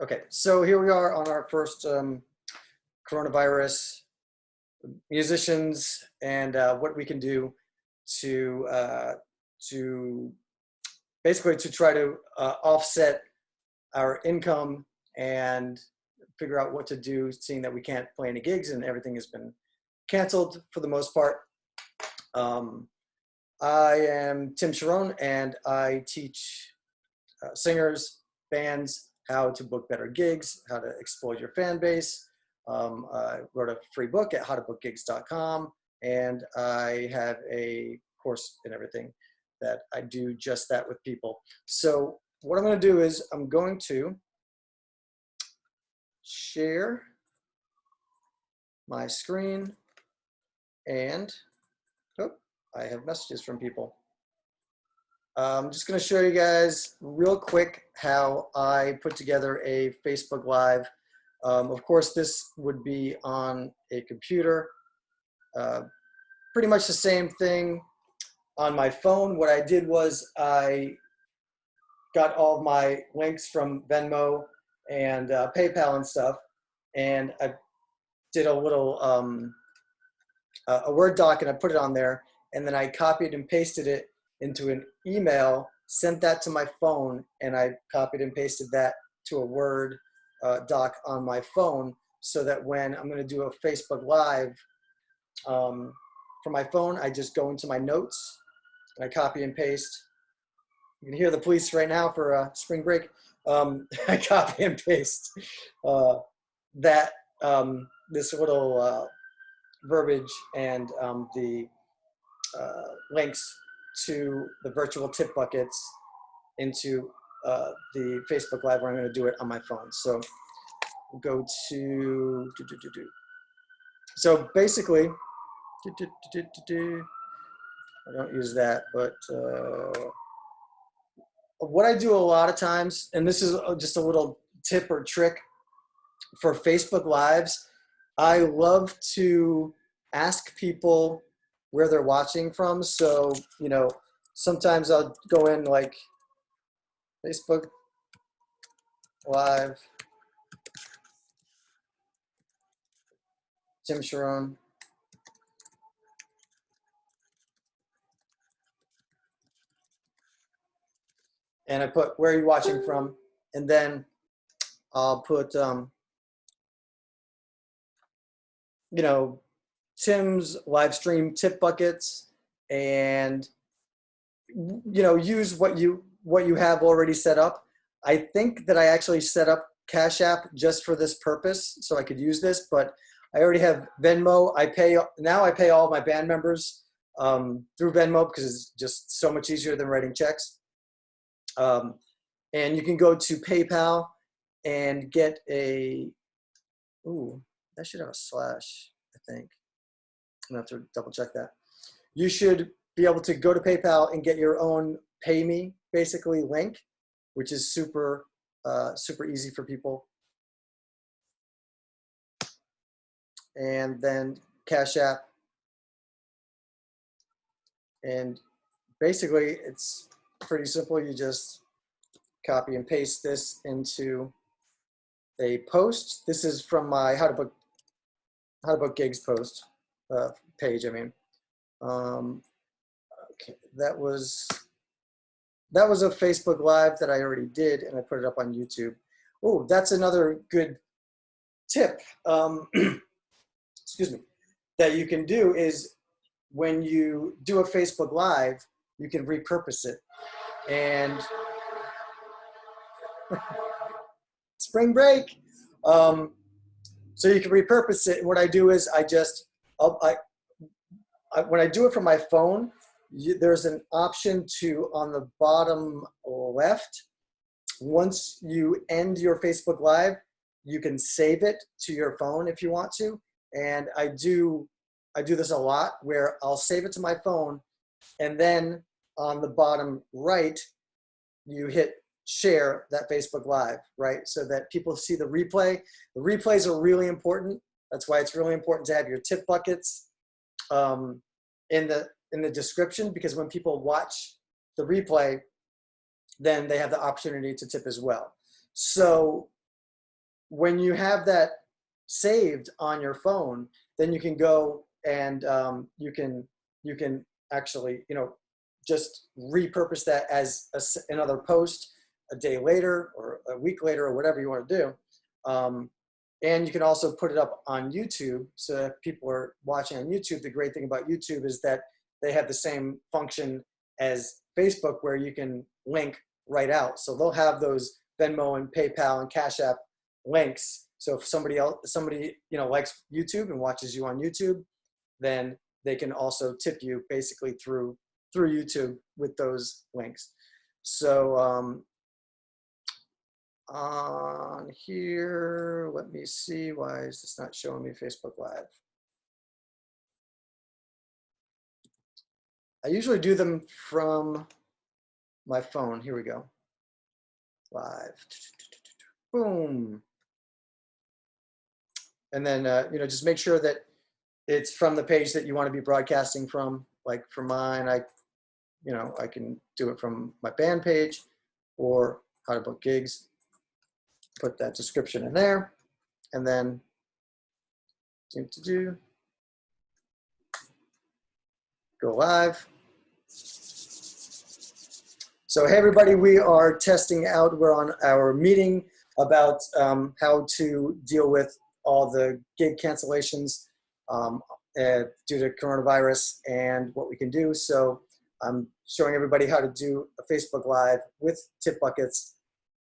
Okay, so here we are on our first coronavirus musicians and what we can do to basically to try to offset our income and figure out what to do, seeing that we can't play any gigs and everything has been canceled for the most part. I am Tim Charron, and I teach singers, bands, how to book better gigs, how to exploit your fan base. I wrote a free book at howtobookgigs.com, and I have a course and everything that I do just that with people. So what I'm going to do is I'm going to share my screen, and I have messages from people. I'm just going to show you guys real quick how I put together a Facebook Live. Of course, this would be on a computer. Pretty much the same thing on my phone. What I did was I got all of my links from Venmo and PayPal and stuff, and I did a little a Word doc, and I put it on there, and then I copied and pasted it into an email, sent that to my phone, and I copied and pasted that to a Word doc on my phone, so that when I'm going to do a Facebook Live from my phone, I just go into my notes and I copy and paste. You can hear the police right now for spring break. I copy and paste that this little verbiage and the links to the virtual tip buckets into the Facebook Live, where I'm going to do it on my phone. So we'll go to So basically, I don't use that, but what I do a lot of times, and this is just a little tip or trick for Facebook Lives, I love to ask people where they're watching from. So, you know, sometimes I'll go in like Facebook Live, Tim Charron. And I put, where are you watching from? And then I'll put, you know, Tim's live stream tip buckets, and, you know, use what you have already set up. I think that I actually set up Cash App just for this purpose, so I could use this, but I already have Venmo. I pay all my band members through Venmo because it's just so much easier than writing checks. And you can go to PayPal and get a, ooh, that should have a slash, I think. I'm gonna have to double check that. You should be able to go to PayPal and get your own pay me, basically, link, which is super, super easy for people. And then Cash App. And basically, it's pretty simple. You just copy and paste this into a post. This is from my How to Book Gigs post page. I mean, okay, that was a Facebook Live that I already did, and I put it up on YouTube. Oh, that's another good tip. Excuse me. That you can do is when you do a Facebook Live, you can repurpose it. And spring break. So you can repurpose it. What I do is when I do it from my phone, there's an option to, on the bottom left, once you end your Facebook Live, you can save it to your phone if you want to. And I do this a lot, where I'll save it to my phone, and then on the bottom right, you hit share that Facebook Live, right? So that people see the replay. The replays are really important. That's why it's really important to have your tip buckets in the description, because when people watch the replay, then they have the opportunity to tip as well. So when you have that saved on your phone, then you can go and you can actually, you know, just repurpose that as another post a day later or a week later or whatever you want to do. And you can also put it up on YouTube. So if people are watching on YouTube, the great thing about YouTube is that they have the same function as Facebook where you can link right out. So they'll have those Venmo and PayPal and Cash App links. So if somebody you know, likes YouTube and watches you on YouTube, then they can also tip you basically through YouTube with those links. So on here, let me see, why is this not showing me Facebook Live? I usually do them from my phone. Here we go. Live. Boom. And then, you know, just make sure that it's from the page that you want to be broadcasting from. Like for mine, you know, I can do it from my band page or How to Book Gigs. Put that description in there, and then go live. So hey everybody, we are testing out, we're on our meeting about how to deal with all the gig cancellations due to coronavirus and what we can do. So I'm showing everybody how to do a Facebook Live with tip buckets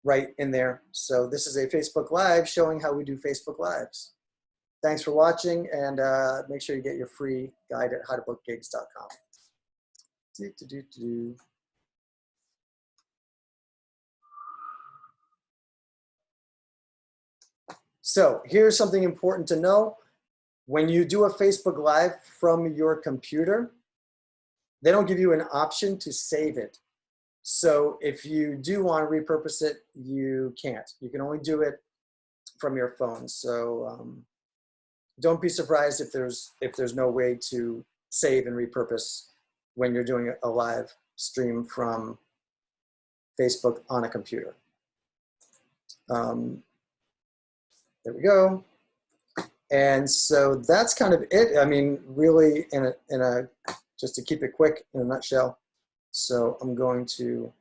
right in there. So this is a Facebook Live showing how we do Facebook Lives. Thanks for watching, and make sure you get your free guide at howtobookgigs.com. So here's something important to know. When you do a Facebook Live from your computer, they don't give you an option to save it. So if you do want to repurpose it, you can't. You can only do it from your phone. So don't be surprised if there's no way to save and repurpose when you're doing a live stream from Facebook on a computer. There we go. And so that's kind of it. I mean, really, just to keep it quick in a nutshell. So I'm going to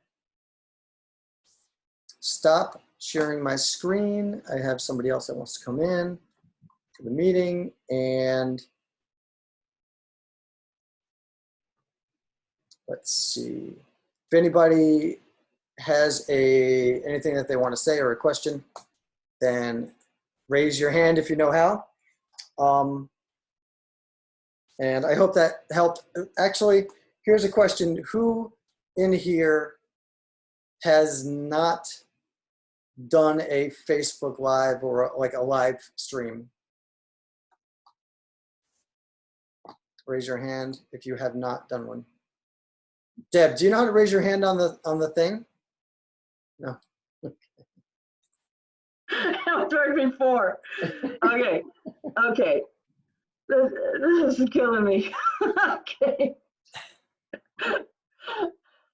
stop sharing my screen. I have somebody else that wants to come in to the meeting, and let's see. If anybody has anything that they want to say or a question, then raise your hand if you know how. And I hope that helped. Actually, here's a question. Who in here has not done a Facebook Live or like a live stream? Raise your hand if you have not done one. Deb, do you know how to raise your hand on the thing? No. That was right before. Okay. Okay. This is killing me. Okay.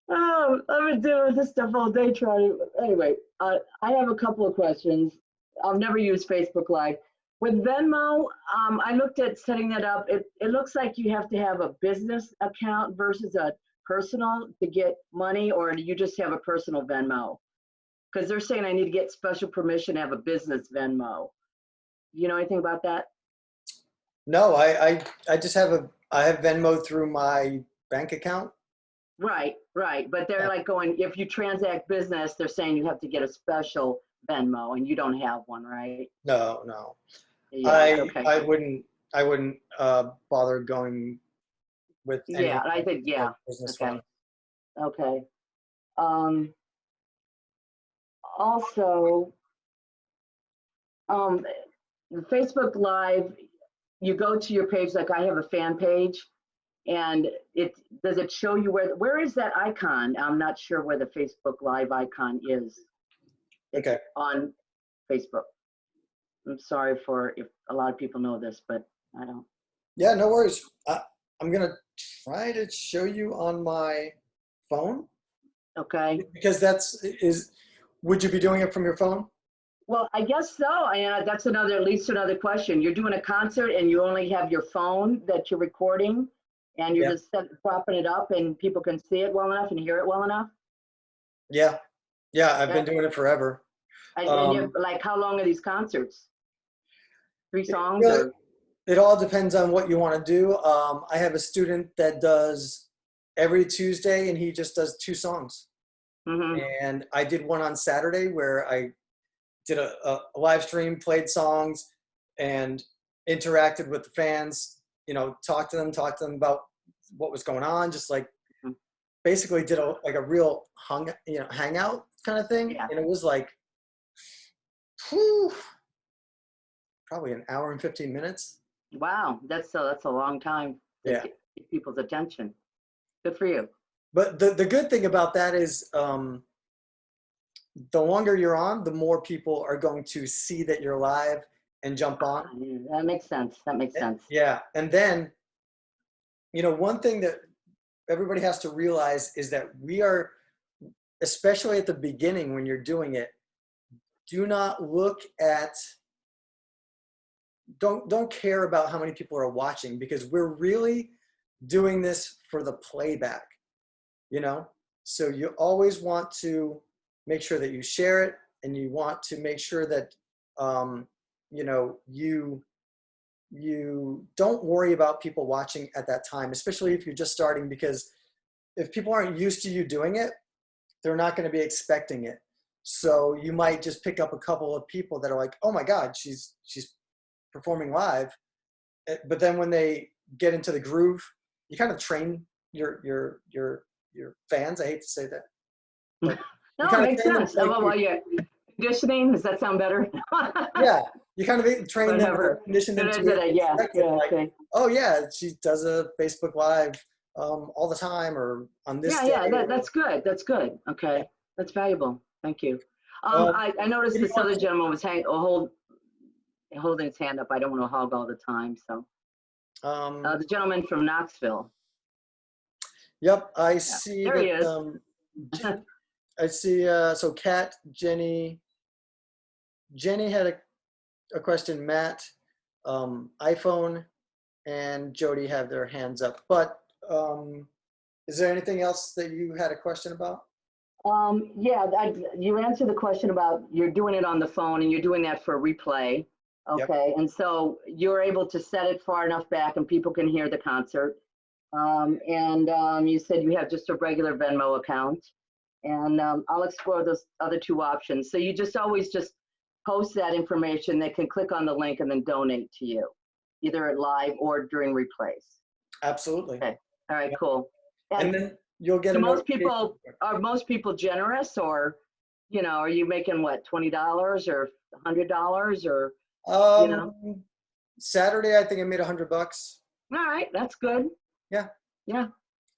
I've been dealing with this stuff all day trying to, anyway, I have a couple of questions. I've never used Facebook Live. With Venmo, I looked at setting that up. It looks like you have to have a business account versus a personal to get money, or do you just have a personal Venmo? Because they're saying I need to get special permission to have a business Venmo. You know anything about that? No, I just have I have Venmo through my bank account. Right. But they're like going, if you transact business, they're saying you have to get a special Venmo, and you don't have one, right? No. Yeah, okay. I wouldn't bother going with any. Yeah, I think, yeah. Okay. Okay. Also, the Facebook Live, you go to your page, like I have a fan page, and does it show you where is that icon? I'm not sure where the Facebook Live icon is. Okay. On Facebook. I'm sorry if a lot of people know this, but I don't. Yeah, no worries. I'm gonna try to show you on my phone. Okay. Because would you be doing it from your phone? Well, I guess so. And that's at least another question. You're doing a concert and you only have your phone that you're recording and you're Yeah. just propping it up and people can see it well enough and hear it well enough? Yeah. Yeah. I've Yeah. been doing it forever. And you're like, how long are these concerts? 3 It songs really, or? it all depends on what you want to do. I have a student that does every Tuesday and he just does 2 songs. Mm-hmm. And I did one on Saturday where I did a live stream, played songs, and interacted with the fans. You know, talked to them about what was going on. Just like basically did a real hangout kind of thing. Yeah. And it was like, whew, probably an hour and 15 minutes. Wow, that's a long time to Yeah. get people's attention. Good for you. But the good thing about that is the longer you're on, the more people are going to see that you're live and jump on. That makes sense. That makes sense. Yeah. And then, you know, one thing that everybody has to realize is that we are, especially at the beginning when you're doing it, do not look at, don't care about how many people are watching, because we're really doing this for the playback, you know? So you always want to make sure that you share it, and you want to make sure that, you know, you don't worry about people watching at that time, especially if you're just starting, because if people aren't used to you doing it, they're not going to be expecting it. So you might just pick up a couple of people that are like, oh my God, she's performing live. But then when they get into the groove, you kind of train your fans. I hate to say that. But No, it makes sense. Well, yeah. Conditioning, does that sound better? Yeah, you kind of train them, condition them to it. Yeah, Like, okay. oh yeah, she does a Facebook Live all the time, or on this day. Yeah, that's good. That's good. Okay, that's valuable. Thank you. I noticed this other gentleman was holding his hand up. I don't want to hog all the time. So the gentleman from Knoxville. Yep, I see. There he is. I see. So Kat, Jenny had a question. Matt, iPhone, and Jody have their hands up. But is there anything else that you had a question about? Yeah, you answered the question about you're doing it on the phone and you're doing that for replay. Okay, yep. And so you're able to set it far enough back and people can hear the concert. You said you have just a regular Venmo account. And I'll explore those other 2 options. So you always post that information. They can click on the link and then donate to you, either at live or during replays. Absolutely. Okay. All right, cool. And then you'll get are most people generous, or, you know, are you making what, $20 or $100 or, you know? Saturday, I think I made $100. All right, that's good. Yeah. Yeah.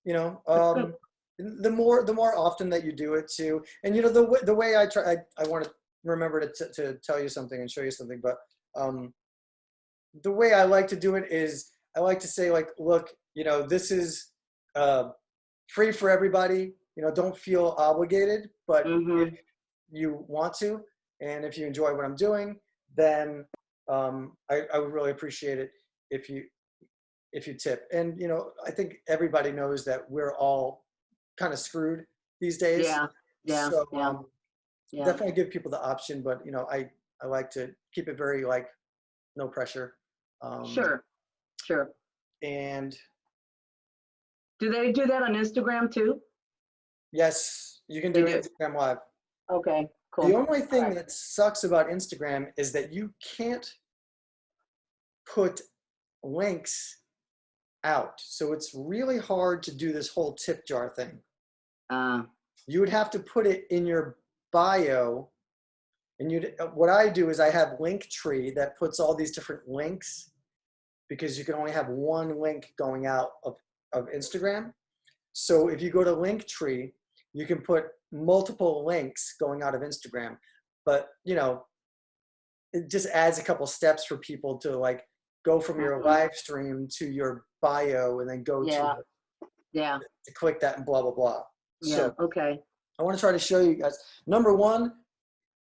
You know, the more often that you do it too, and you know, the way I try, I want to remember to tell you something and show you something, but the way I like to do it is I like to say, like, look, you know, this is free for everybody. You know, don't feel obligated, but if you want to, and if you enjoy what I'm doing, then I would really appreciate it if you tip. And you know, I think everybody knows that we're all kind of screwed these days. Yeah. So definitely give people the option, but you know, I like to keep it very like no pressure. Sure. And do they do that on Instagram too? Yes, you can do Instagram Live. Okay, cool. The only thing that sucks about Instagram is that you can't put links out. So it's really hard to do this whole tip jar thing. You would have to put it in your bio, and what I do is I have Linktree that puts all these different links, because you can only have one link going out of Instagram. So if you go to Linktree, you can put multiple links going out of Instagram, but you know, it just adds a couple steps for people to like go from your live stream to your bio and then go to click that and blah, blah, blah. So, okay. I want to try to show you guys. Number one,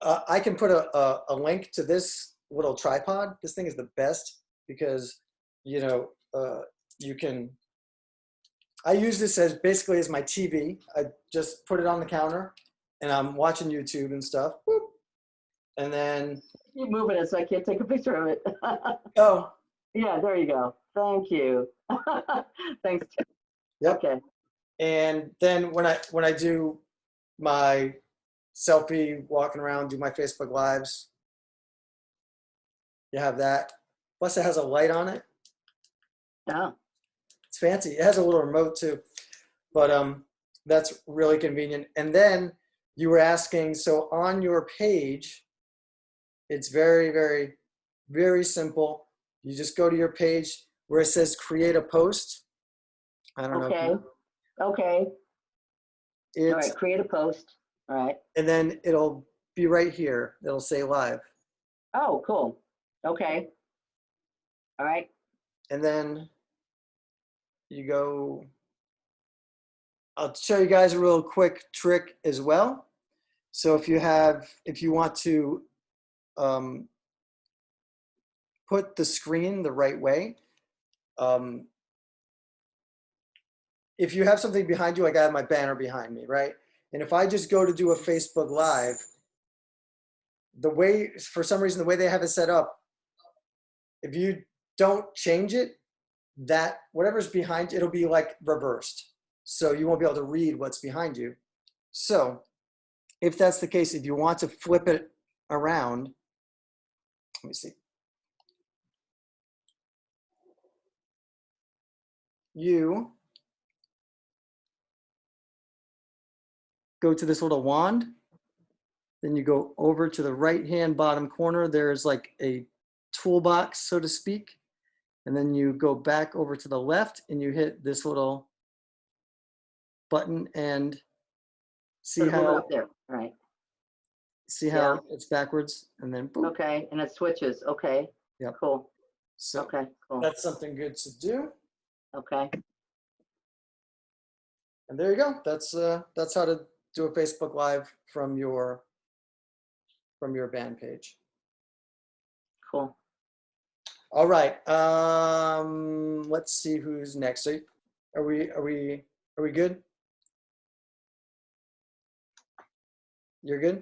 I can put a link to this little tripod. This thing is the best because, you know, you can, I use this as basically as my TV. I just put it on the counter and I'm watching YouTube and stuff. Whoop. And then. Keep moving it so I can't take a picture of it. Oh. Yeah, there you go. Thank you. Thanks. Yep. Okay. And then when I do my selfie, walking around, do my Facebook Lives, you have that. Plus it has a light on it. Oh. It's fancy. It has a little remote too, but that's really convenient. And then you were asking, so on your page, it's very, very, very simple. You just go to your page where it says create a post. I don't know. Okay. All right, create a post. All right. And then it'll be right here. It'll say live. Oh, cool. Okay. All right. And then you go, I'll show you guys a real quick trick as well. So if you want to put the screen the right way, if you have something behind you, like I have my banner behind me, right? And if I just go to do a Facebook Live, for some reason, the way they have it set up, if you don't change it, that whatever's behind you, it'll be like reversed. So you won't be able to read what's behind you. So if that's the case, if you want to flip it around, let me see. You go to this little wand, then you go over to the right-hand bottom corner. There's like a toolbox, so to speak. And then you go back over to the left and you hit this little button and see how up there. All right. See how it's backwards and then boop. Okay, and it switches. Okay. Yep. Cool. So okay, cool. That's something good to do. Okay. And there you go. That's how to do a Facebook Live from your band page. Cool. All right. Let's see who's next. So are we good? You're good?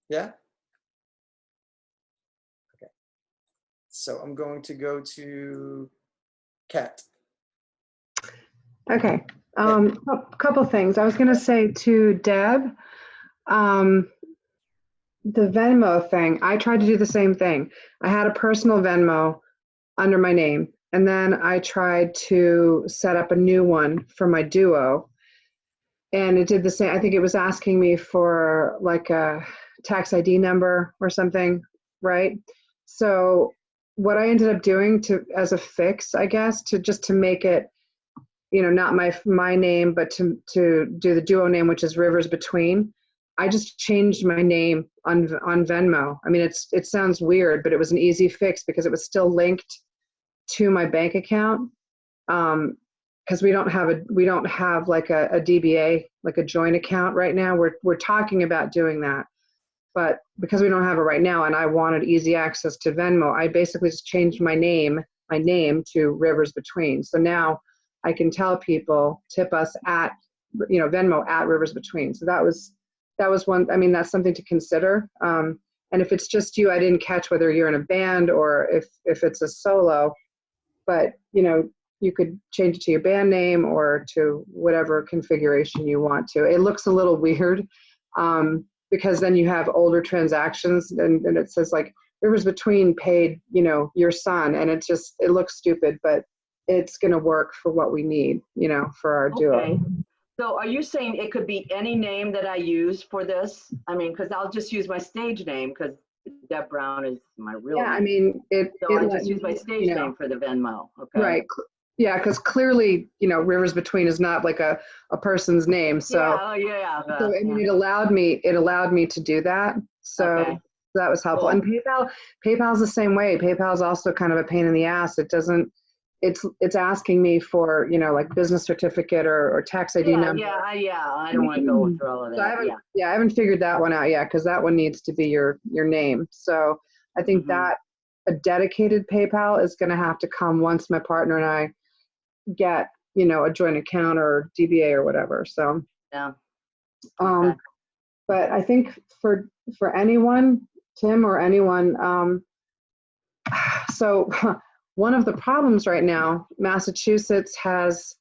Yeah? Okay. So I'm going to go to Kat. Okay. Couple things. I was going to say to Deb, the Venmo thing, I tried to do the same thing. I had a personal Venmo under my name, and then I tried to set up a new one for my duo, and it did the same. I think it was asking me for like a tax ID number or something, right? So what I ended up doing as a fix, I guess, to make it, not my name, but to do the duo name, which is Rivers Between, I just changed my name on Venmo. I mean, it sounds weird, but it was an easy fix because it was still linked to my bank account. Because we don't have like a DBA, like a joint account right now. We're talking about doing that, but because we don't have it right now, and I wanted easy access to Venmo, I basically just changed my name to Rivers Between. So now I can tell people tip us at, Venmo at Rivers Between. So that was one. I mean, that's something to consider. And if it's just you, I didn't catch whether you're in a band or if it's a solo, but you could change it to your band name or to whatever configuration you want to. It looks a little weird because then you have older transactions and it says like Rivers Between paid, your son, and it looks stupid, but it's going to work for what we need, for our duo. Okay. So are you saying it could be any name that I use for this? I mean, because I'll just use my stage name because Deb Brown is my real name. I mean, I just use my stage name for the Venmo. Okay. Right. Yeah, because clearly, Rivers Between is not like a person's name. So, so I mean, it allowed me to do that. So that was helpful. Cool. And PayPal's the same way. PayPal's also kind of a pain in the ass. It doesn't, it's asking me for, you know, like business certificate or tax ID Yeah, number. yeah, I don't want to go through all of So I that, haven't, yeah. yeah, I haven't figured that one out yet, because that one needs to be your name. So I think Mhm. that a dedicated PayPal is going to have to come once my partner and I get, you know, a joint account or DBA or whatever. So, Yeah, um, okay. but I think for anyone, Tim or anyone, so one of the problems right now, Massachusetts has,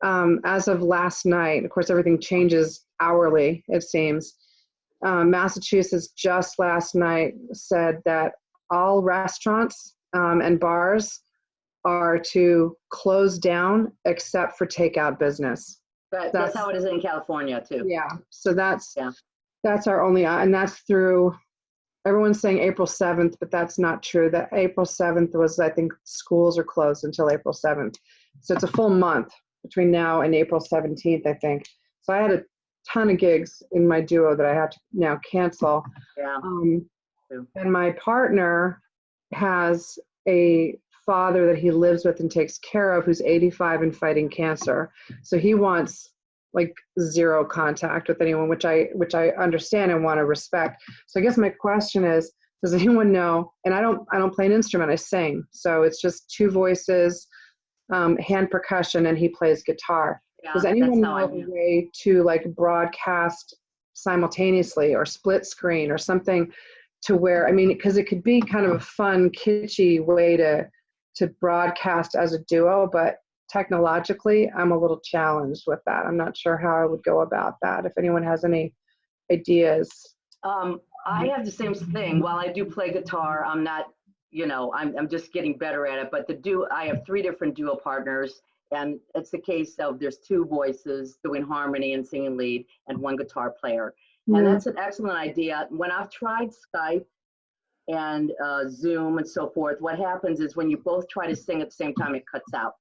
as of last night, of course, everything changes hourly, it seems. Massachusetts just last night said that all restaurants and bars are to close down except for takeout business. But that's how it is in California too. Yeah, so that's Yeah. that's our only, and that's through, everyone's saying April 7th, but that's not true. That April 7th was, I think, schools are closed until April 7th. So it's a full month between now and April 17th, I think. So I had a ton of gigs in my duo that I had to now cancel. Yeah. And my partner has a father that he lives with and takes care of who's 85 and fighting cancer. So he wants like zero contact with anyone, which I understand and want to respect. So I guess my question is, does anyone know? And I don't play an instrument, I sing. So it's just two voices, hand percussion, and he plays guitar. Yeah, Does anyone that's how know of a way to like broadcast simultaneously or split screen or something to where, I mean, because it could be kind of a fun, kitschy way to broadcast as a duo, but technologically, I'm a little challenged with that. I'm not sure how I would go about that. If anyone has any ideas. I have the same thing. While I do play guitar, I'm not, you know, I'm just getting better at it. But I have 3 different duo partners, and it's the case of there's 2 voices doing harmony and singing lead, and 1 guitar player. And that's an excellent idea. When I've tried Skype and Zoom and so forth, what happens is when you both try to sing at the same time, it cuts out.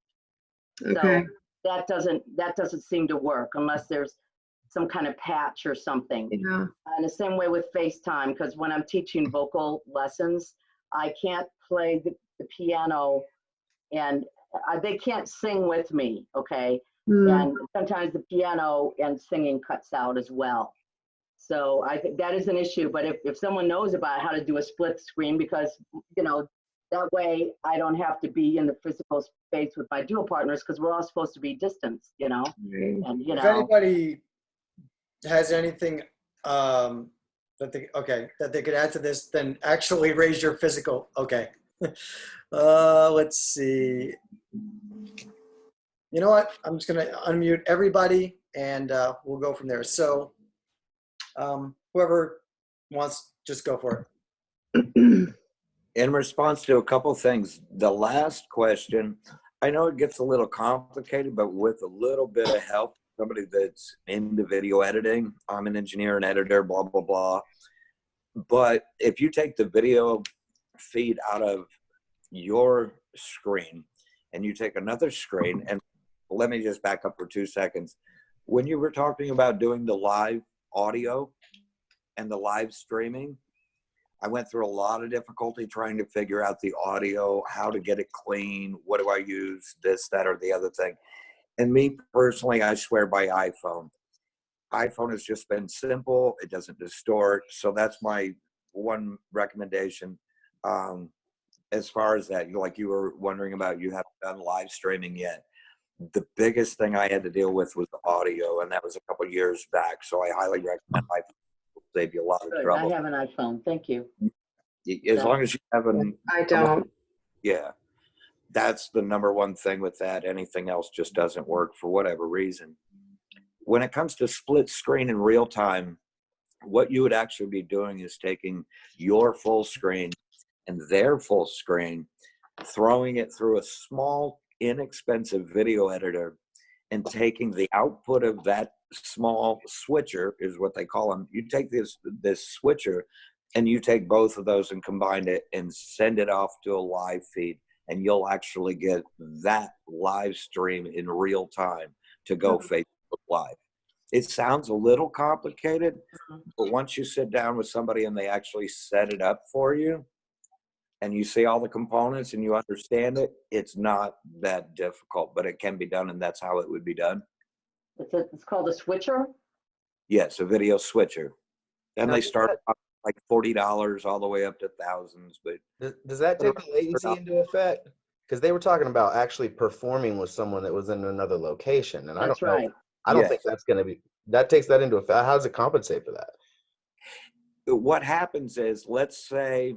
Okay. So that doesn't seem to work unless there's some kind of patch or something. Yeah. And the same way with FaceTime, because when I'm teaching vocal lessons, I can't play the piano, and they can't sing with me, okay? And sometimes the piano and singing cuts out as well. So I think that is an issue. But if someone knows about how to do a split screen, because, you know, that way I don't have to be in the physical space with my dual partners, because we're all supposed to be distanced, you know? And, you If know. anybody has anything that they could add to this, then actually raise your physical. Okay. Let's see. You know what? I'm just going to unmute everybody and we'll go from there. So whoever wants, just go for it. In response to a couple things, the last question, I know it gets a little complicated, but with a little bit of help, somebody that's into video editing, I'm an engineer and editor, blah, blah, blah. But if you take the video feed out of your screen and you take another screen, and let me just back up for 2 seconds. When you were talking about doing the live audio and the live streaming, I went through a lot of difficulty trying to figure out the audio, how to get it clean, what do I use, this, that, or the other thing. And me personally, I swear by iPhone. iPhone has just been simple. It doesn't distort. So that's my one recommendation. As far as that, like you were wondering about, you haven't done live streaming yet. The biggest thing I had to deal with was the audio, and that was a couple of years back. So I highly recommend iPhone. Save you a lot of Good. trouble. I have an iPhone. Thank you. As long as you have an, I don't. yeah, that's the number one thing with that. Anything else just doesn't work for whatever reason. When it comes to split screen in real time, what you would actually be doing is taking your full screen and their full screen, throwing it through a small, inexpensive video editor, and taking the output of that small switcher, is what they call them. You take this switcher and you take both of those and combine it and send it off to a live feed, and you'll actually get that live stream in real time to go Facebook Live. It sounds a little complicated, but once you sit down with somebody and they actually set it up for you, and you see all the components and you understand it, it's not that difficult, but it can be done, and that's how it would be done. It's called a switcher? Yes, a video switcher. And Now, they does start that- like $40 all the way up to thousands, but Does that take the latency into effect? Because they were talking about actually performing with someone that was in another location, and I That's don't know. right. I don't Yeah. think that's going to be. That takes that into effect. How does it compensate for that? what happens is, let's say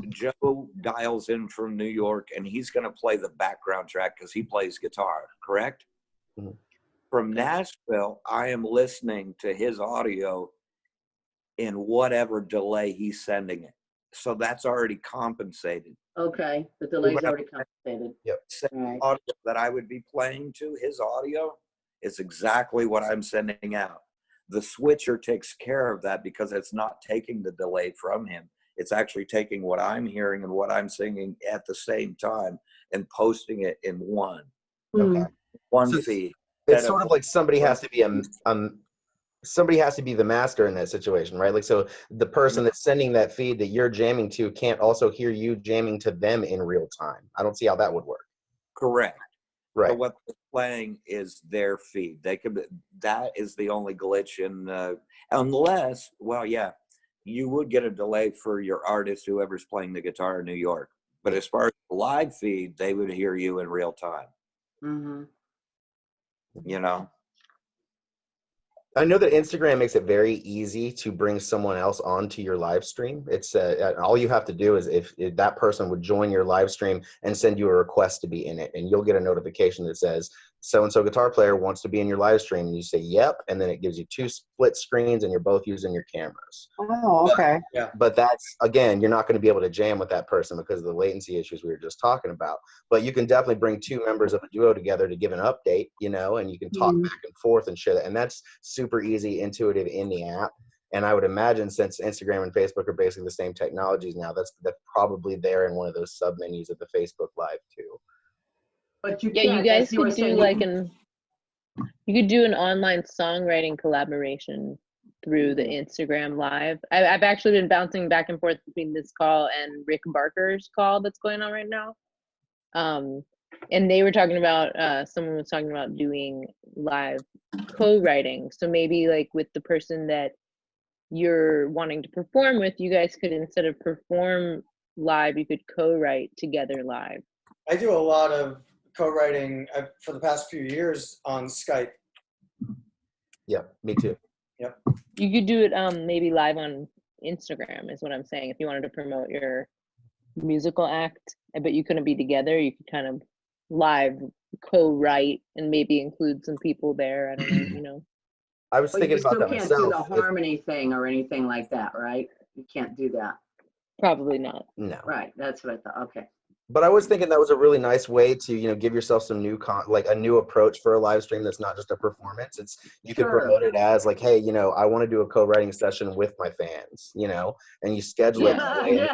Joe dials in from New York and he's going to play the background track because he plays guitar, correct? Mhm. From Nashville, I am listening to his audio in whatever delay he's sending it. So that's already compensated. Okay, the delay's Whatever. already compensated. Same All right. audio that I would be playing to, his audio, is exactly what I'm sending out. The switcher takes care of that because it's not taking the delay from him. It's actually taking what I'm hearing and what I'm singing at the same time and posting it in one Okay. one So feed. It's sort of like somebody has to be somebody has to be the master in that situation, right? Like, so the person that's sending that feed that you're jamming to can't also hear you jamming to them in real time. I don't see how that would work. Correct. Right. So what they're playing is their feed. They could. That is the only glitch in, unless, well, yeah, you would get a delay for your artist, whoever's playing the guitar in New York. But as far as the live feed, they would hear you in real time. Mm-hmm. You know. I know that Instagram makes it very easy to bring someone else onto your live stream. It's all you have to do is if that person would join your live stream and send you a request to be in it, and you'll get a notification that says so-and-so guitar player wants to be in your live stream, and you say yep, and then it gives you 2 split screens and you're both using your cameras. Oh, okay. But that's, again, you're not going to be able to jam with that person because of the latency issues we were just talking about. But you can definitely bring 2 members of a duo together to give an update, you know, and you can talk back and forth and share that. And that's super easy, intuitive in the app. And I would imagine, since Instagram and Facebook are basically the same technologies now, that's probably there in one of those sub menus of the Facebook Live too. But you Yeah, can't, you guys as you were could do saying, like you could do an online songwriting collaboration through the Instagram Live. I've actually been bouncing back and forth between this call and Rick Barker's call that's going on right now. And they were talking about, someone was talking about doing live co-writing. So maybe like with the person that you're wanting to perform with, you guys could, instead of perform live, you could co-write together live. I do a lot of co-writing for the past few years on Skype. Yeah, me too. You could do it maybe live on Instagram is what I'm saying. If you wanted to promote your musical act, but you couldn't be together, you could kind of live co-write and maybe include some people there. I don't know, you know. I was but you thinking about still that can't do the myself. harmony thing or anything like that, right? You can't do that. Probably not. No. Right, that's what I thought. Okay. But I was thinking that was a really nice way to, you know, give yourself some new like a new approach for a live stream that's not just a performance. It's you could Sure. promote it as like, hey, you know, I want to do a co-writing session with my fans, you know, and you schedule it that way.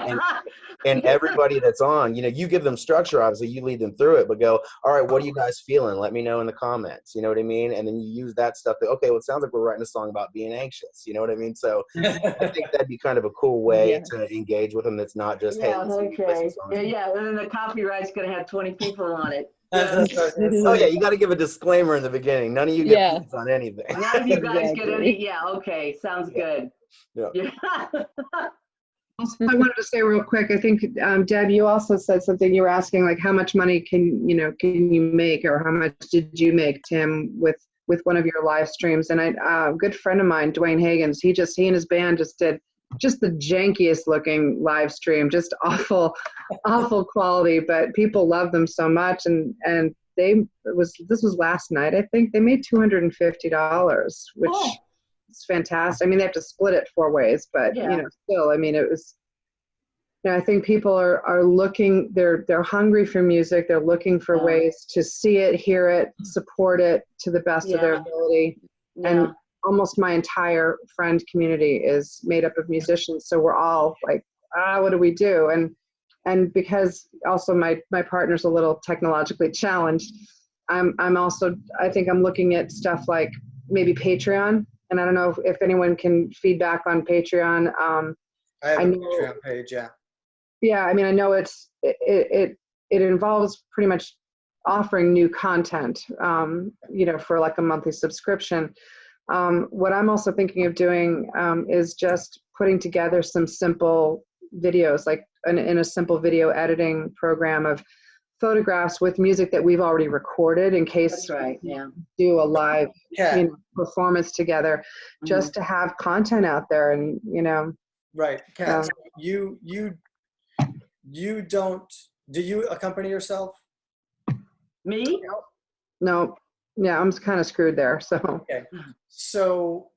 And everybody that's on, you know, you give them structure, obviously, you lead them through it, but go, all right, what are you guys feeling? Let me know in the comments. You know what I mean? And then you use that stuff to, okay, well, it sounds like we're writing a song about being anxious. You know what I mean? So I think that'd be kind of a cool way Yeah. to engage with them. That's not just, hey, Yeah, let's play some okay. songs. Yeah, and then the copyright's gonna have 20 people on it. Oh yeah, you got to give a discllammer in the beginning. None of you get Yeah. points on anything. None of you guys get any, Exactly. yeah, okay, sounds Yeah. good. Yeah. Also, I wanted to say real quick, I think, Deb, you also said something, you were asking like how much money can you make, or how much did you make, Tim, with one of your live streams? And a good friend of mine, Dwayne Hagens, he and his band just did just the jankiest looking live stream, just awful quality, but people love them so much. And this was last night, I think they made $250, which is fantastic. I mean, they have to split it 4 ways, but Yeah. still, I mean, it was, I think people are looking, they're hungry for music. They're looking for Yeah. ways to see it, hear it, support it to the best of their Yeah. ability. Yeah. And almost my entire friend community is made up of musicians. So we're all like, what do we do? And because also my partner's a little technologically challenged, I think I'm looking at stuff like maybe Patreon. And I don't know if anyone can feedback on Patreon. I have I a know- Patreon page, yeah. yeah, I mean, I know it involves pretty much offering new content, for like a monthly subscription. What I'm also thinking of doing is just putting together some simple videos, like in a simple video editing program of photographs with music that we've already recorded in case That's right. Yeah. we do a live Yeah. performance together, just to have content out there. And Right. Kat, so you don't, do you accompany yourself? Me? no, yeah, I'm kind of screwed there. So Okay. So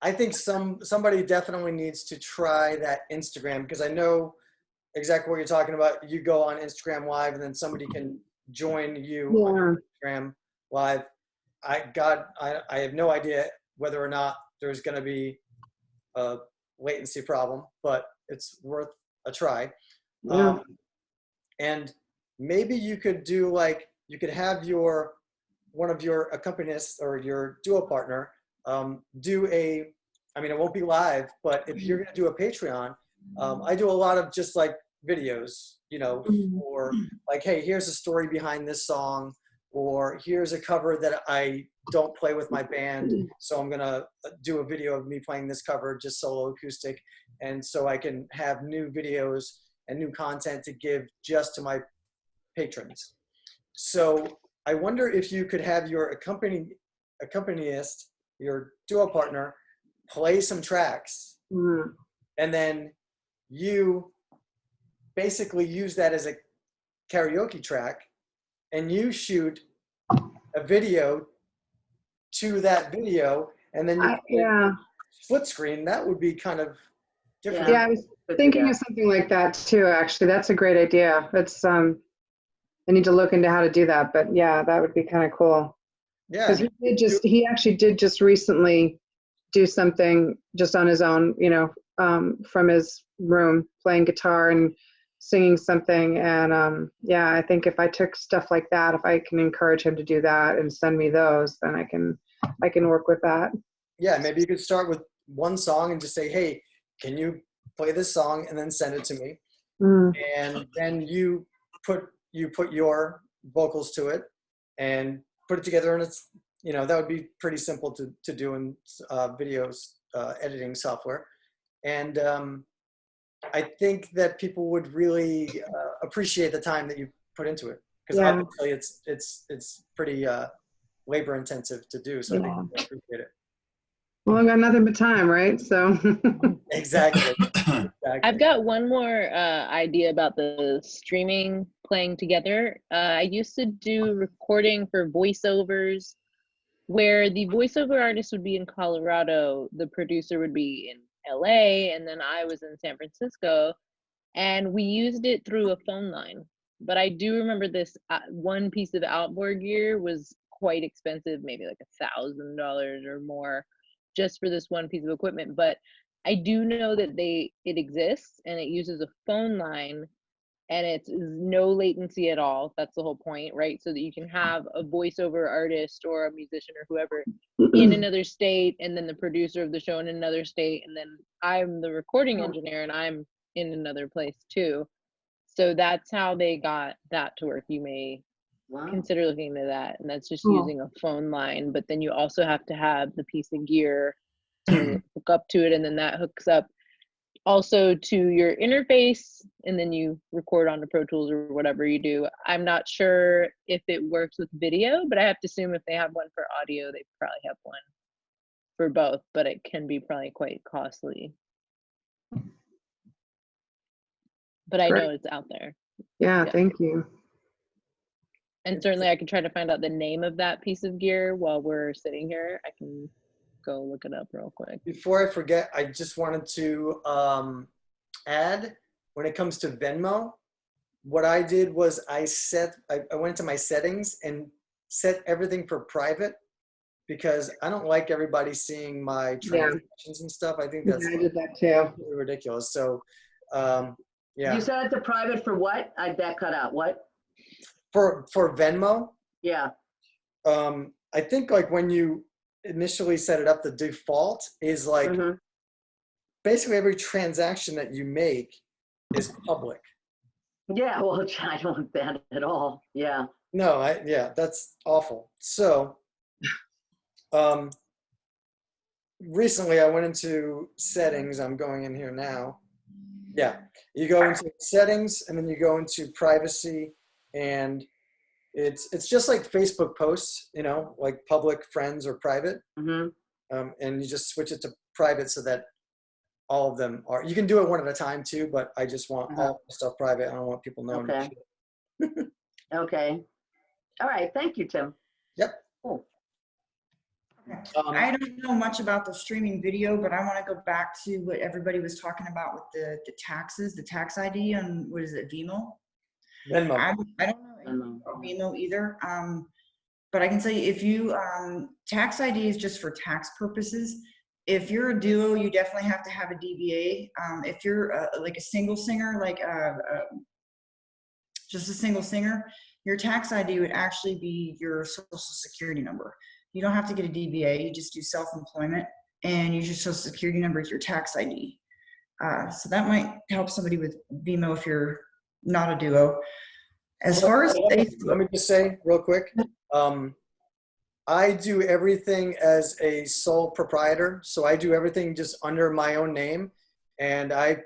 I think somebody definitely needs to try that Instagram, because I know exactly what you're talking about. You go on Instagram Live and then somebody can join you on Instagram Live. I have no idea whether or not there's going to be a latency problem, but it's worth a try. yeah. And maybe you could do you could have one of your accompanists or your duo partner do it won't be live, but if you're going to do a Patreon, I do a lot of just like videos, or like, hey, here's a story behind this song, or here's a cover that I don't play with my band, so I'm going to do a video of me playing this cover, just solo acoustic. And so I can have new videos and new content to give just to my patrons. So I wonder if you could have your accompanist, your duo partner, play some tracks, and then you basically use that as a karaoke track, and you shoot a video to that video, and then you split screen. That would be kind of different. Yeah, I was thinking of something like that too, actually. That's a great idea. That's I need to look into how to do that, but yeah, that would be kind of cool. Yeah. Because he actually did just recently do something just on his own, from his room, playing guitar and singing something. And I think if I took stuff like that, if I can encourage him to do that and send me those, then I can work with that. Yeah, maybe you could start with one song and just say, hey, can you play this song, and then send it to me. And then you put your vocals to it and put it together, and it's that would be pretty simple to do in videos editing software. And I think that people would really appreciate the time that you put into it, because obviously it's pretty labor intensive to do, so I think people appreciate it. Well, I've got nothing but time, right? So Exactly. I've got one more idea about the streaming playing together. I used to do recording for voiceovers, where the voiceover artist would be in Colorado, the producer would be in LA, and then I was in San Francisco, and we used it through a phone line. But I do remember this one piece of outboard gear was quite expensive, maybe like $1,000 or more, just for this one piece of equipment. But I do know that it exists, and it uses a phone line, and it's no latency at all. That's the whole point, right? So that you can have a voiceover artist or a musician or whoever in another state, and then the producer of the show in another state, and then I'm the recording engineer and I'm in another place too. So that's how they got that to work. You may consider looking into that, and that's just using a phone line, but then you also have to have the piece of gear to hook up to it, and then that hooks up also to your interface, and then you record onto Pro Tools or whatever you do. I'm not sure if it works with video, but I have to assume if they have one for audio, they probably have one for both, but it can be probably quite costly. But I know it's out there. Yeah, thank you. And certainly I can try to find out the name of that piece of gear while we're sitting here. I can go look it up real quick. Before I forget, I just wanted to add, when it comes to Venmo, what I did was I went to my settings and set everything for private, because I don't like everybody seeing my transactions and stuff. I think that's I did that too. really ridiculous. So You set it to private for what? That cut out. What? For Venmo? Yeah. I think like when you initially set it up, the default is like basically every transaction that you make is public. Yeah, well, I don't want that at all. Yeah. No, yeah, that's awful. So, recently I went into settings. I'm going in here now. Yeah, you go into settings and then you go into privacy, and it's just like Facebook posts, you know, like public, friends, or private. And you just switch it to private so that all of them are. You can do it one at a time too, but I just want all the stuff private. I don't want people knowing. Okay. Okay. All right. Thank you, Tim. Yep. Cool. I don't know much about the streaming video, but I want to go back to what everybody was talking about with the taxes, the tax ID on, what is it, Venmo? Venmo. I don't know anything about Venmo either. But I can tell you, if you, tax ID is just for tax purposes. If you're a duo, you definitely have to have a DBA. If you're like a single singer, like just a single singer, your tax ID would actually be your social security number. You don't have to get a DBA, you just do self-employment and use your social security number as your tax ID. So that might help somebody with Venmo if you're not a duo. As far as let me just say real quick, I do everything as a sole proprietor. So I do everything just under my own name. And I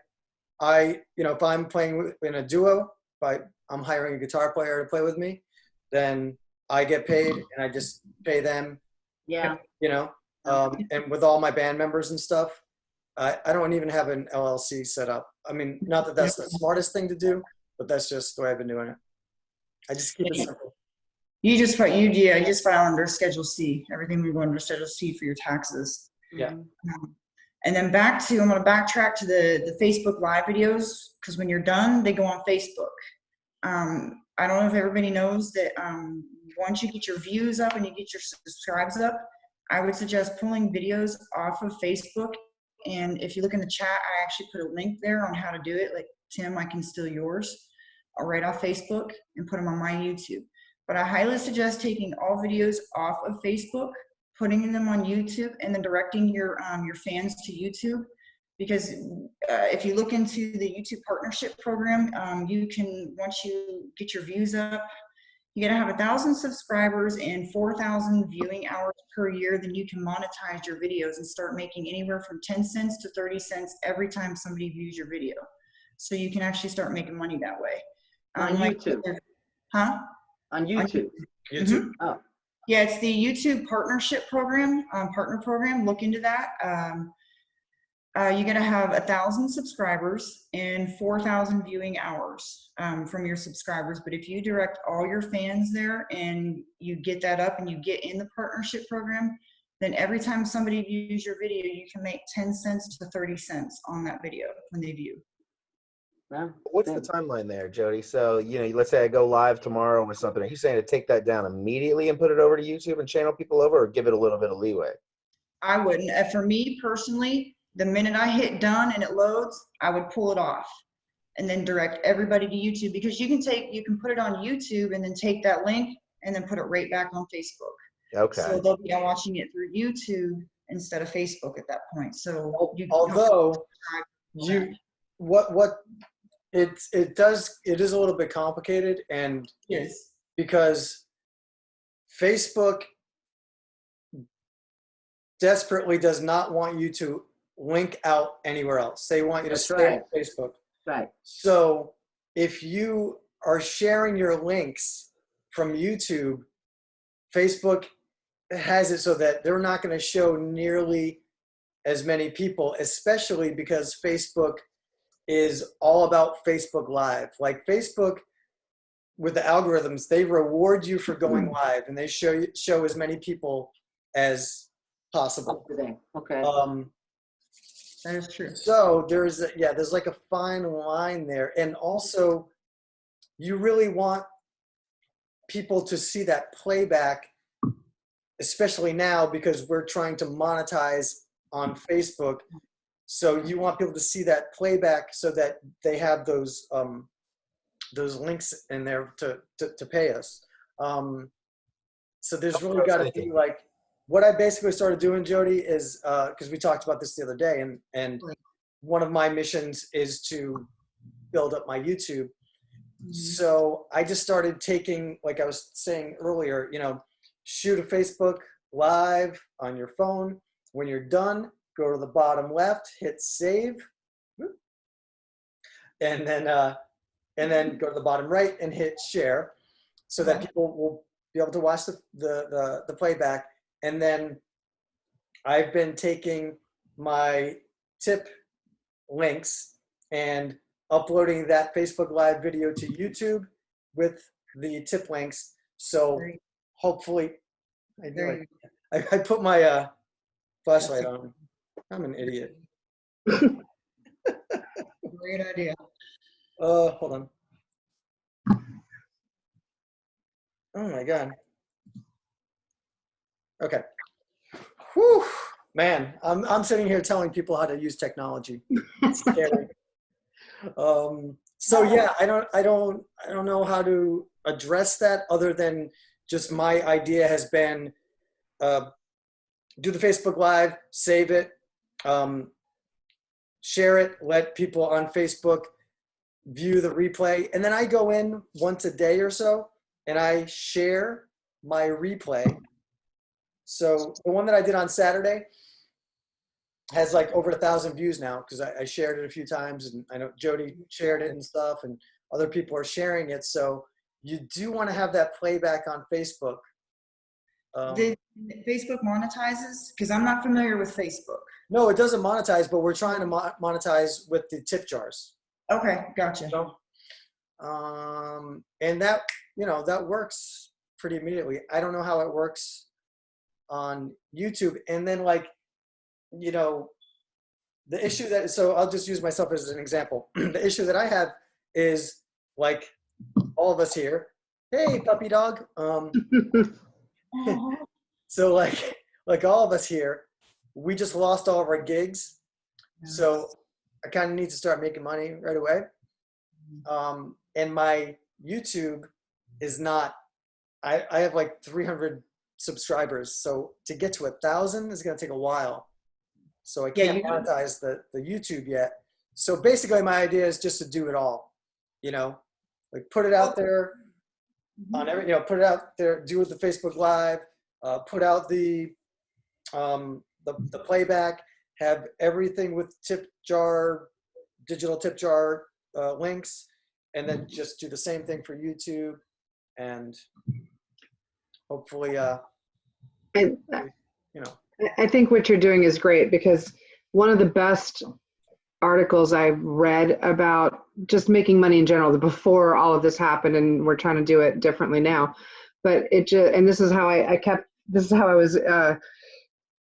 you know, if I'm playing in a duo, if I'm hiring a guitar player to play with me, then I get paid and I just pay them. Yeah. You know, and with all my band members and stuff, I don't even have an LLC set up. I mean, not that that's the smartest thing to do, but that's just the way I've been doing it. I just keep it simple. you just file under Schedule C. Everything we go under Schedule C for your taxes. Yeah. And then I'm going to backtrack to the Facebook Live videos, because when you're done, they go on Facebook. I don't know if everybody knows that once you get your views up and you get your subscribes up, I would suggest pulling videos off of Facebook. And if you look in the chat, I actually put a link there on how to do it. Like, Tim, I can steal yours. I'll write off Facebook and put them on my YouTube. But I highly suggest taking all videos off of Facebook, putting them on YouTube, and then directing your fans to YouTube. Because if you look into the YouTube partnership program, you can, once you get your views up, you gotta have 1,000 subscribers and 4,000 viewing hours per year, then you can monetize your videos and start making anywhere from 10 cents to 30 cents every time somebody views your video. So you can actually start making money that way. On YouTube. Huh? On YouTube. YouTube. Oh. Yeah, it's the YouTube partnership program, partner program. Look into that. You're gonna have 1,000 subscribers and 4,000 viewing hours from your subscribers. But if you direct all your fans there and you get that up and you get in the partnership program, then every time somebody views your video, you can make 10 cents to 30 cents on that video when they view. Yeah. What's the timeline there, Jody? So, you know, let's say I go live tomorrow with something. Are you saying to take that down immediately and put it over to YouTube and channel people over, or give it a little bit of leeway? I wouldn't. For me personally, the minute I hit done and it loads, I would pull it off and then direct everybody to YouTube, because you can put it on YouTube and then take that link and then put it right back on Facebook. Okay. So they'll be watching it through YouTube instead of Facebook at that point. So although it is a little bit complicated, and yes, because Facebook desperately does not want you to link out anywhere else. They want you to stay on Facebook. Right. So if you are sharing your links from YouTube, Facebook has it so that they're not going to show nearly as many people, especially because Facebook is all about Facebook Live. Like, Facebook, with the algorithms, they reward you for going live, and they show as many people as possible. Okay. that is true. So there's like a fine line there. And also, you really want people to see that playback, especially now because we're trying to monetize on Facebook. So you want people to see that playback so that they have those links in there to pay us. So there's really got to be, like, what I basically started doing, Jody, is because we talked about this the other day, and one of my missions is to build up my YouTube. So I just started taking, like I was saying earlier, you know, shoot a Facebook Live on your phone. When you're done, go to the bottom left, hit save, and then go to the bottom right and hit share, so that people will be able to watch the playback. And then I've been taking my tip links and uploading that Facebook Live video to YouTube with the tip links. So hopefully, I put my flashlight on. I'm an idiot. Great idea. Hold on. Oh my God. Okay. Whew, man, I'm sitting here telling people how to use technology. It's scary. So yeah, I don't know how to address that other than just my idea has been do the Facebook Live, save it, share it, let people on Facebook view the replay, and then I go in once a day or so and I share my replay. So the one that I did on Saturday has like over 1,000 views now because I shared it a few times, and I know Jody shared it and stuff, and other people are sharing it. So you do want to have that playback on Facebook. Did Facebook monetizes? Because I'm not familiar with Facebook. No, it doesn't monetize, but we're trying to monetize with the tip jars. Okay, gotcha. So, and that, you know, that works pretty immediately. I don't know how it works on YouTube. And then, like, you know, the issue that, so I'll just use myself as an example. The issue that I have is, like, all of us here, hey, puppy dog. So like all of us here, we just lost all of our gigs. So I kind of need to start making money right away. And my YouTube is not, I have like 300 subscribers. So to get to 1,000 is going to take a while. So I can't monetize the YouTube yet. So basically my idea is just to do it all, you know, like put it out there on every, you know, put it out there, do it the Facebook Live, put out the playback, have everything with tip jar, digital tip jar links, and then just do the same thing for YouTube, and hopefully, And you know. I think what you're doing is great, because one of the best articles I've read about just making money in general, before all of this happened, and we're trying to do it differently now, but it just, and this is how this is how I was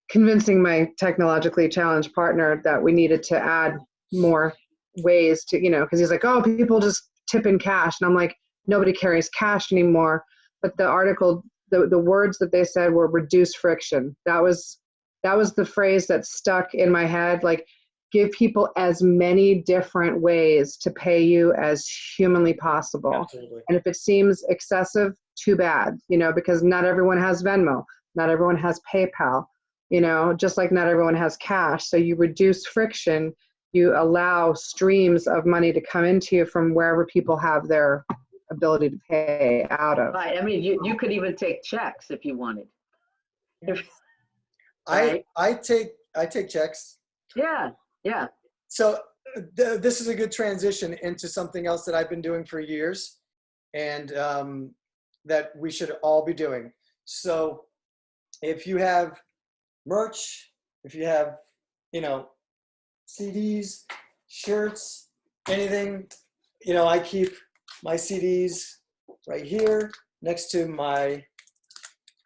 convincing my technologically challenged partner that we needed to add more ways to, you know, because he's like, oh, people just tip in cash. And I'm like, nobody carries cash anymore. But the article, the words that they said were reduce friction. That was the phrase that stuck in my head. Like, give people as many different ways to pay you as humanly possible. Absolutely. And if it seems excessive, too bad, you know, because not everyone has Venmo. Not everyone has PayPal, you know, just like not everyone has cash. So you reduce friction, you allow streams of money to come into you from wherever people have their ability to pay out of. Right. I mean, you could even take checks if you wanted. I take checks. Yeah. Yeah. So this is a good transition into something else that I've been doing for years, and that we should all be doing. So if you have merch, if you have, you know, CDs, shirts, anything, you know, I keep my CDs right here next to my,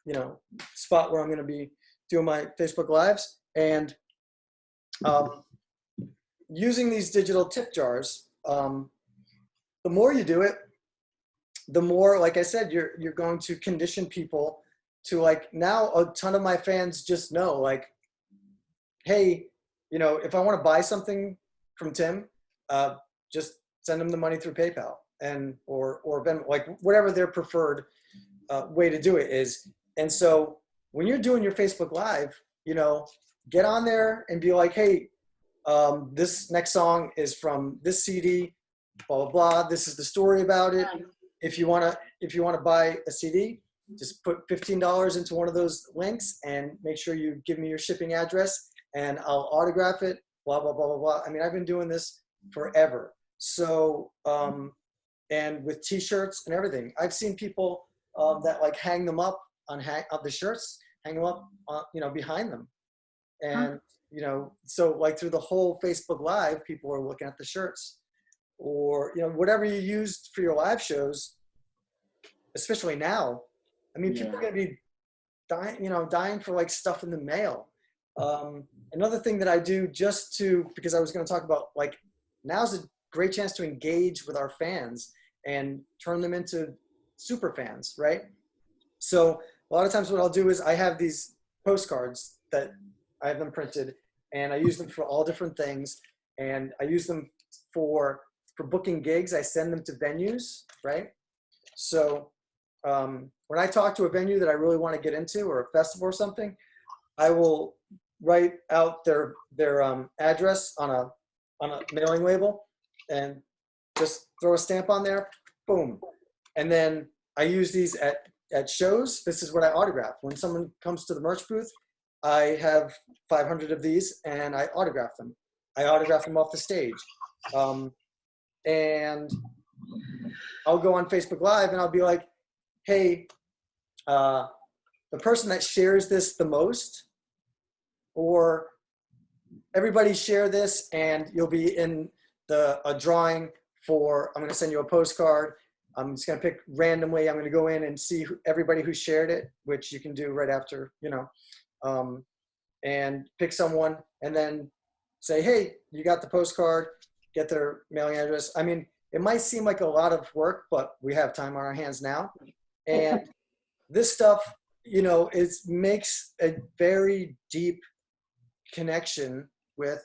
you know, spot where I'm going to be doing my Facebook Lives. And using these digital tip jars, the more you do it, the more, like I said, you're going to condition people to, like, now a ton of my fans just know, like, hey, you know, if I want to buy something from Tim, just send them the money through PayPal or Venmo, like whatever their preferred way to do it is. And so when you're doing your Facebook Live, you know, get on there and be like, hey, this next song is from this CD, blah, blah, blah. This is the story about it. If you want to buy a CD, just put $15 into one of those links and make sure you give me your shipping address and I'll autograph it, blah, blah, blah, blah, blah. I mean, I've been doing this forever. So, and with t-shirts and everything, I've seen people that like hang them up on the shirts, hang them up on, behind them. And, so like through the whole Facebook Live, people are looking at the shirts or, whatever you used for your live shows, especially now. I mean, people are going to be dying for like stuff in the mail. Another thing that I do because I was going to talk about like, now's a great chance to engage with our fans and turn them into super fans, right? So a lot of times what I'll do is I have these postcards that I have them printed and I use them for all different things. And I use them for booking gigs. I send them to venues, right? So when I talk to a venue that I really want to get into or a festival or something, I will write out their address on a mailing label and just throw a stamp on there, boom. And then I use these at shows. This is what I autograph. When someone comes to the merch booth, I have 500 of these and I autograph them. I autograph them off the stage. And I'll go on Facebook Live and I'll be like, hey, the person that shares this the most, or everybody share this and you'll be in a drawing for, I'm going to send you a postcard. I'm just going to pick randomly. I'm going to go in and see everybody who shared it, which you can do right after, and pick someone and then say, hey, you got the postcard, get their mailing address. I mean, it might seem like a lot of work, but we have time on our hands now. And this stuff, makes a very deep connection with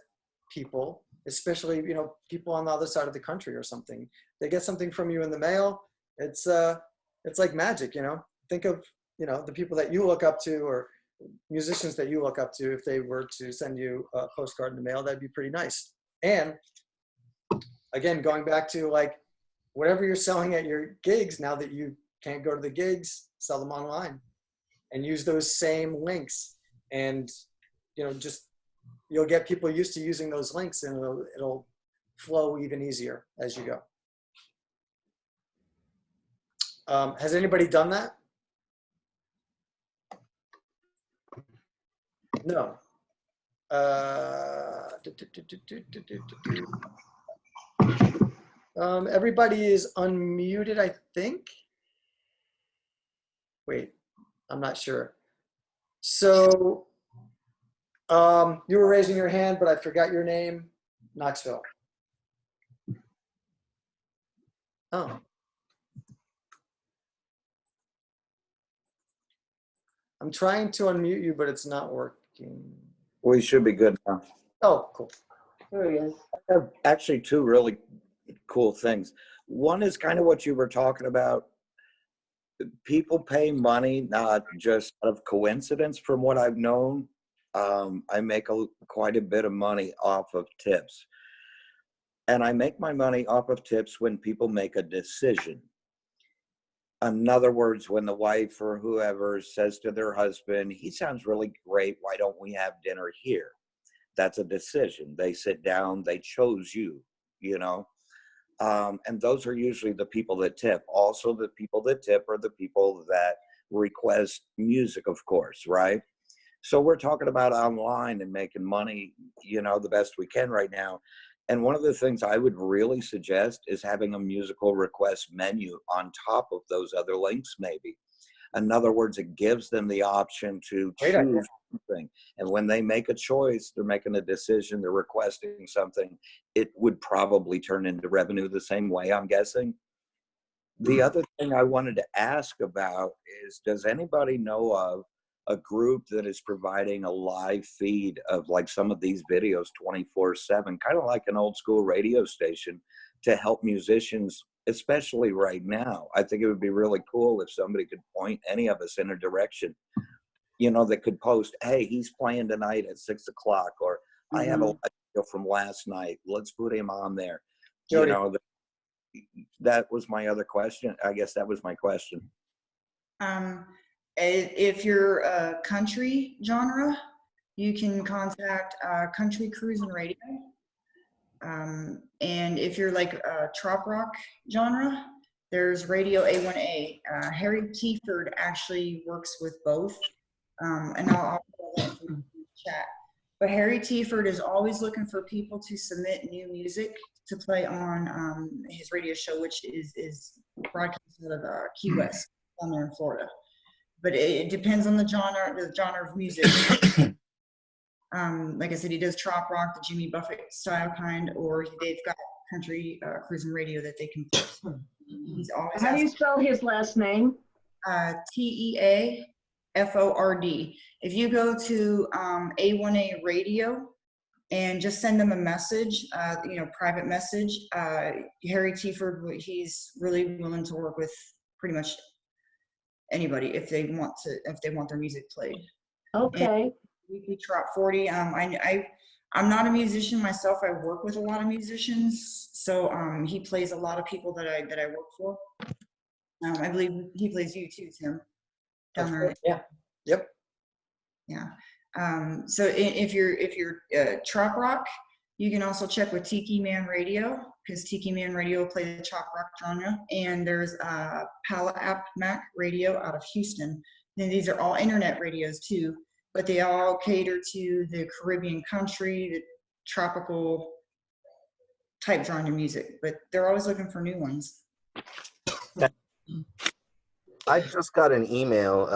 people, especially, people on the other side of the country or something. They get something from you in the mail. It's like magic, think of, the people that you look up to or musicians that you look up to. If they were to send you a postcard in the mail, that'd be pretty nice. And again, going back to like, whatever you're selling at your gigs, now that you can't go to the gigs, sell them online and use those same links. And, you'll get people used to using those links and it'll flow even easier as you go. Has anybody done that? No. Everybody is unmuted, I think. Wait, I'm not sure. So you were raising your hand, but I forgot your name. Knoxville. Oh. I'm trying to unmute you, but it's not working. We should be good now. Oh, cool. There he is. I have actually two really cool things. One is kind of what you were talking about. People pay money, not just out of coincidence from what I've known. I make quite a bit of money off of tips. And I make my money off of tips when people make a decision. In other words, when the wife or whoever says to their husband, he sounds really great, why don't we have dinner here? That's a decision. They sit down, they chose you, and those are usually the people that tip. Also, the people that tip are the people that request music, of course, right? So we're talking about online and making money, the best we can right now. And one of the things I would really suggest is having a musical request menu on top of those other links, maybe. In other words, it gives them the option to choose something. And when they make a choice, they're making a decision, they're requesting something, it would probably turn into revenue the same way, I'm guessing. The other thing I wanted to ask about is, does anybody know of a group that is providing a live feed of like some of these videos 24/7, kind of like an old school radio station, to help musicians, especially right now? I think it would be really cool if somebody could point any of us in a direction, that could post, hey, he's playing tonight at 6 o'clock, or I have a live from last night. Let's put him on there. Jody. You know, that was my other question. I guess that was my question. If you're a country genre, you can contact Country Cruisin' Radio. And if you're like a trop rock genre, there's Radio A1A. Harry Tieford actually works with both. And I'll put that in the chat. But Harry Tieford is always looking for people to submit new music to play on his radio show, which is broadcast out of Key West, down there in Florida. But it depends on the genre of music. Like I said, he does trop rock, the Jimmy Buffett style kind, or they've got Country Cruisin' Radio that they can put. He's always How do you spell his last name? Teaford. If you go to A1A Radio and just send them a message, private message, Harry Tieford, he's really willing to work with pretty much anybody if they want their music played. Okay. And Weekly Trop 40. I'm not a musician myself. I work with a lot of musicians, so he plays a lot of people that I work for. I believe he plays you too, Tim. Down there. Yeah. Yep. Yeah. So if you're trop rock, you can also check with Tiki Man Radio, because Tiki Man Radio play the trop rock genre, and there's Pala Mac Radio out of Houston. And these are all internet radios too, but they all cater to the Caribbean country, the tropical type genre music, but they're always looking for new ones. I just got an email.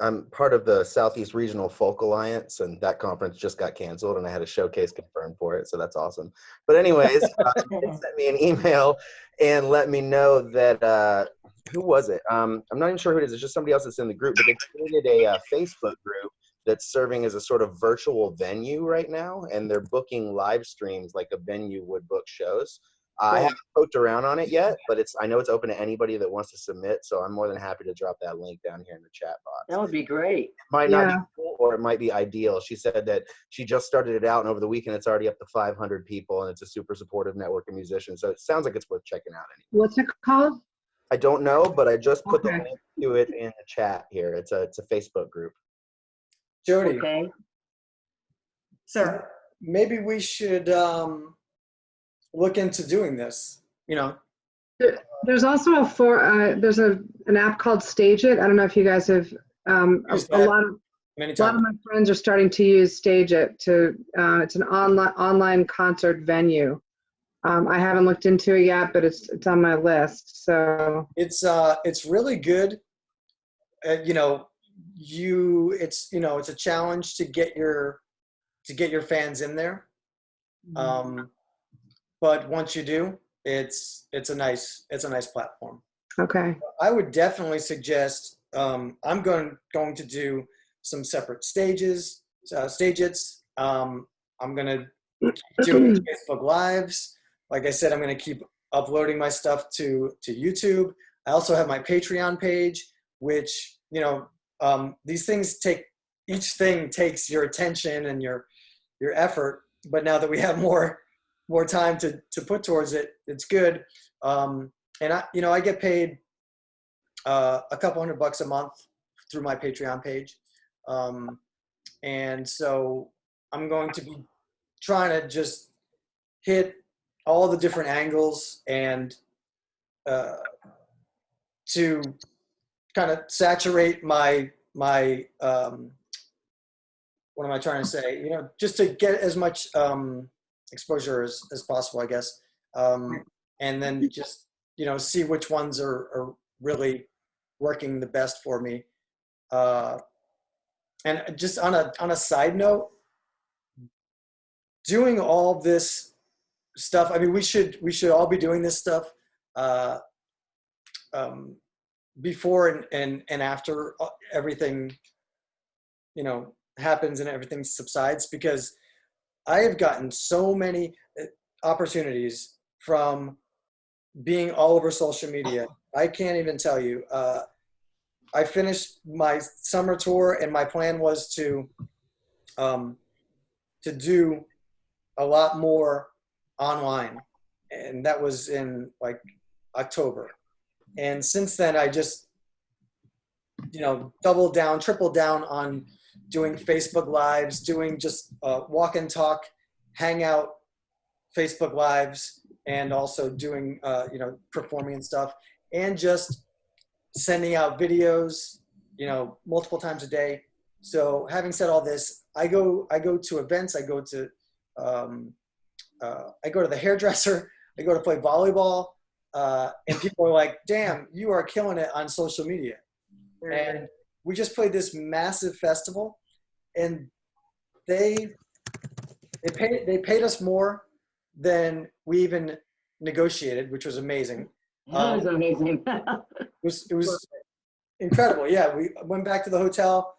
I'm part of the Southeast Regional Folk Alliance, and that conference just got canceled, and I had a showcase confirmed for it, so that's awesome. But anyways, they sent me an email and let me know that, who was it? I'm not even sure who it is. It's just somebody else that's in the group, but they created a Facebook group that's serving as a sort of virtual venue right now, and they're booking live streams like a venue would book shows. I haven't poked around on it yet, but I know it's open to anybody that wants to submit, so I'm more than happy to drop that link down here in the chat box. That would be great. It might not be cool, or it might be ideal. She said that she just started it out, and over the weekend it's already up to 500 people, and it's a super supportive network of musicians, so it sounds like it's worth checking out. Anyway. What's it called? I don't know, but I just put the link to it in the chat here. It's a Facebook group. Jody. Okay. Sir. Maybe we should look into doing this, There's also there's an app called Stage It. I don't know if you guys have, a lot of my friends are starting to use Stage It it's an online concert venue. I haven't looked into it yet, but it's on my list. So it's really good. It's a challenge to get your fans in there. But once you do, it's a nice platform. Okay. I would definitely suggest I'm going to do some separate stages. I'm going to keep doing Facebook Lives. Like I said, I'm going to keep uploading my stuff to YouTube. I also have my Patreon page, which these things each thing takes your attention and your effort. But now that we have more time to put towards it, it's good. And I get paid a couple $100 a month through my Patreon page. And so I'm going to be trying to just hit all the different angles and to kind of saturate my what am I trying to say? Just to get as much exposure as possible, I guess. And then just, see which ones are really working the best for me. And just on a side note, doing all this stuff, I mean, we should all be doing this stuff before and after everything, happens and everything subsides, because I have gotten so many opportunities from being all over social media. I can't even tell you. I finished my summer tour, and my plan was to do a lot more online, and that was in like October. And since then, I just, doubled down, tripled down on doing Facebook Lives, doing just walk and talk, hangout Facebook Lives, and also doing, performing and stuff, and just sending out videos, multiple times a day. So having said all this, I go to events, I go to the hairdresser, I go to play volleyball, and people are like, damn, you are killing it on social media. And we just played this massive festival, and they paid us more than we even negotiated, which was amazing. That was amazing. It was incredible. Yeah, we went back to the hotel,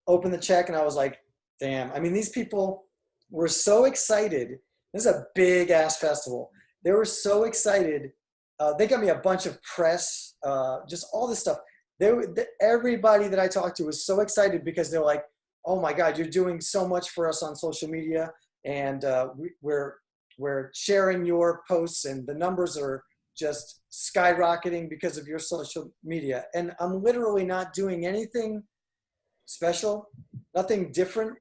opened the check, and I was like, damn. I mean, these people were so excited. This is a big ass festival. They were so excited. They got me a bunch of press, just all this stuff. Everybody that I talked to was so excited because they're like, oh my God, you're doing so much for us on social media, and we're sharing your posts, and the numbers are just skyrocketing because of your social media. And I'm literally not doing anything special, nothing different.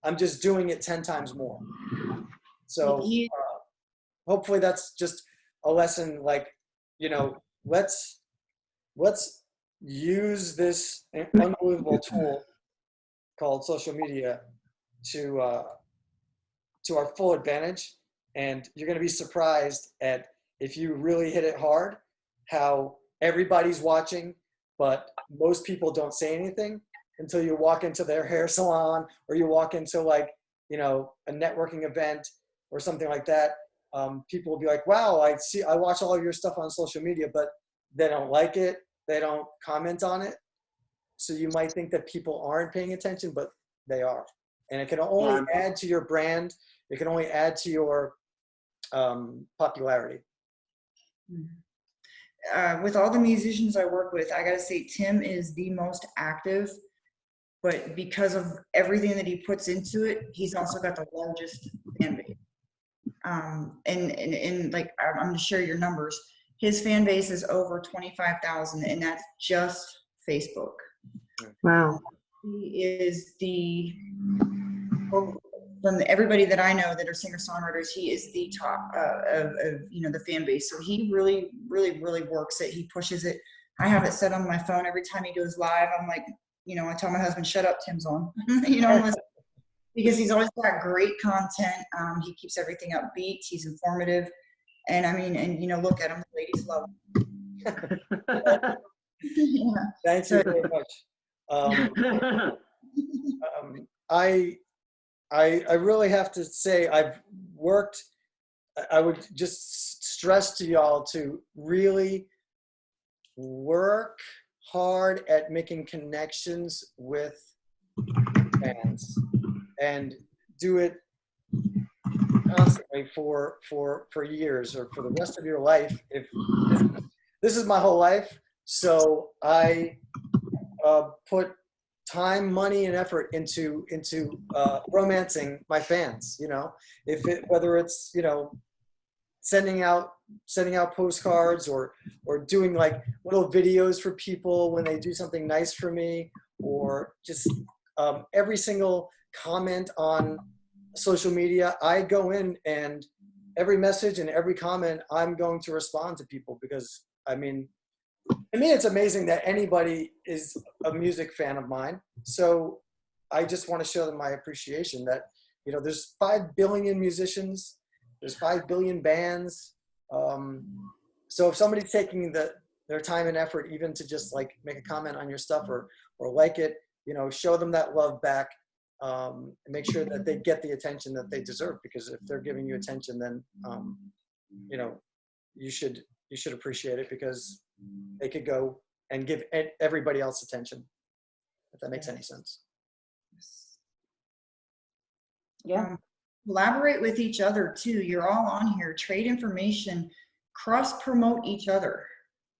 I'm just doing it 10 times more. So hopefully that's just a lesson, like, let's use this unbelievable tool called social media to our full advantage. And you're going to be surprised at, if you really hit it hard, how everybody's watching, but most people don't say anything until you walk into their hair salon, or you walk into like, a networking event or something like that. People will be like, wow, I watch all of your stuff on social media, but they don't like it. They don't comment on it. So you might think that people aren't paying attention, but they are. And it can only add to your brand. It can only add to your popularity. With all the musicians I work with, I gotta say Tim is the most active, but because of everything that he puts into it, he's also got the largest fan base. And like, I'm gonna share your numbers. His fan base is over 25,000, and that's just Facebook. Wow. He is from everybody that I know that are singer-songwriters, he is the top of the fan base. So he really, really, really works it. He pushes it. I have it set on my phone every time he goes live. I'm like, I tell my husband, shut up, Tim's on. Because he's always got great content. He keeps everything upbeat. He's informative. And I mean, and look at him, the ladies love him. Yeah. Thank you very much. I really have to say, I would just stress to y'all to really work hard at making connections with fans, and do it constantly for years, or for the rest of your life. If this is my whole life, so I put time, money, and effort into romancing my fans. Whether it's sending out postcards, or doing like little videos for people when they do something nice for me, or just every single comment on social media, I go in, and every message and every comment, I'm going to respond to people, because to me, it's amazing that anybody is a music fan of mine. So I just want to show them my appreciation that, there's 5 billion musicians, there's 5 billion bands. So if somebody's taking their time and effort, even to just like make a comment on your stuff, or like it, show them that love back, and make sure that they get the attention that they deserve, because if they're giving you attention, then, you should appreciate it, because they could go and give everybody else attention, if that makes any sense. Yeah. Collaborate with each other too. You're all on here. Trade information. Cross promote each other.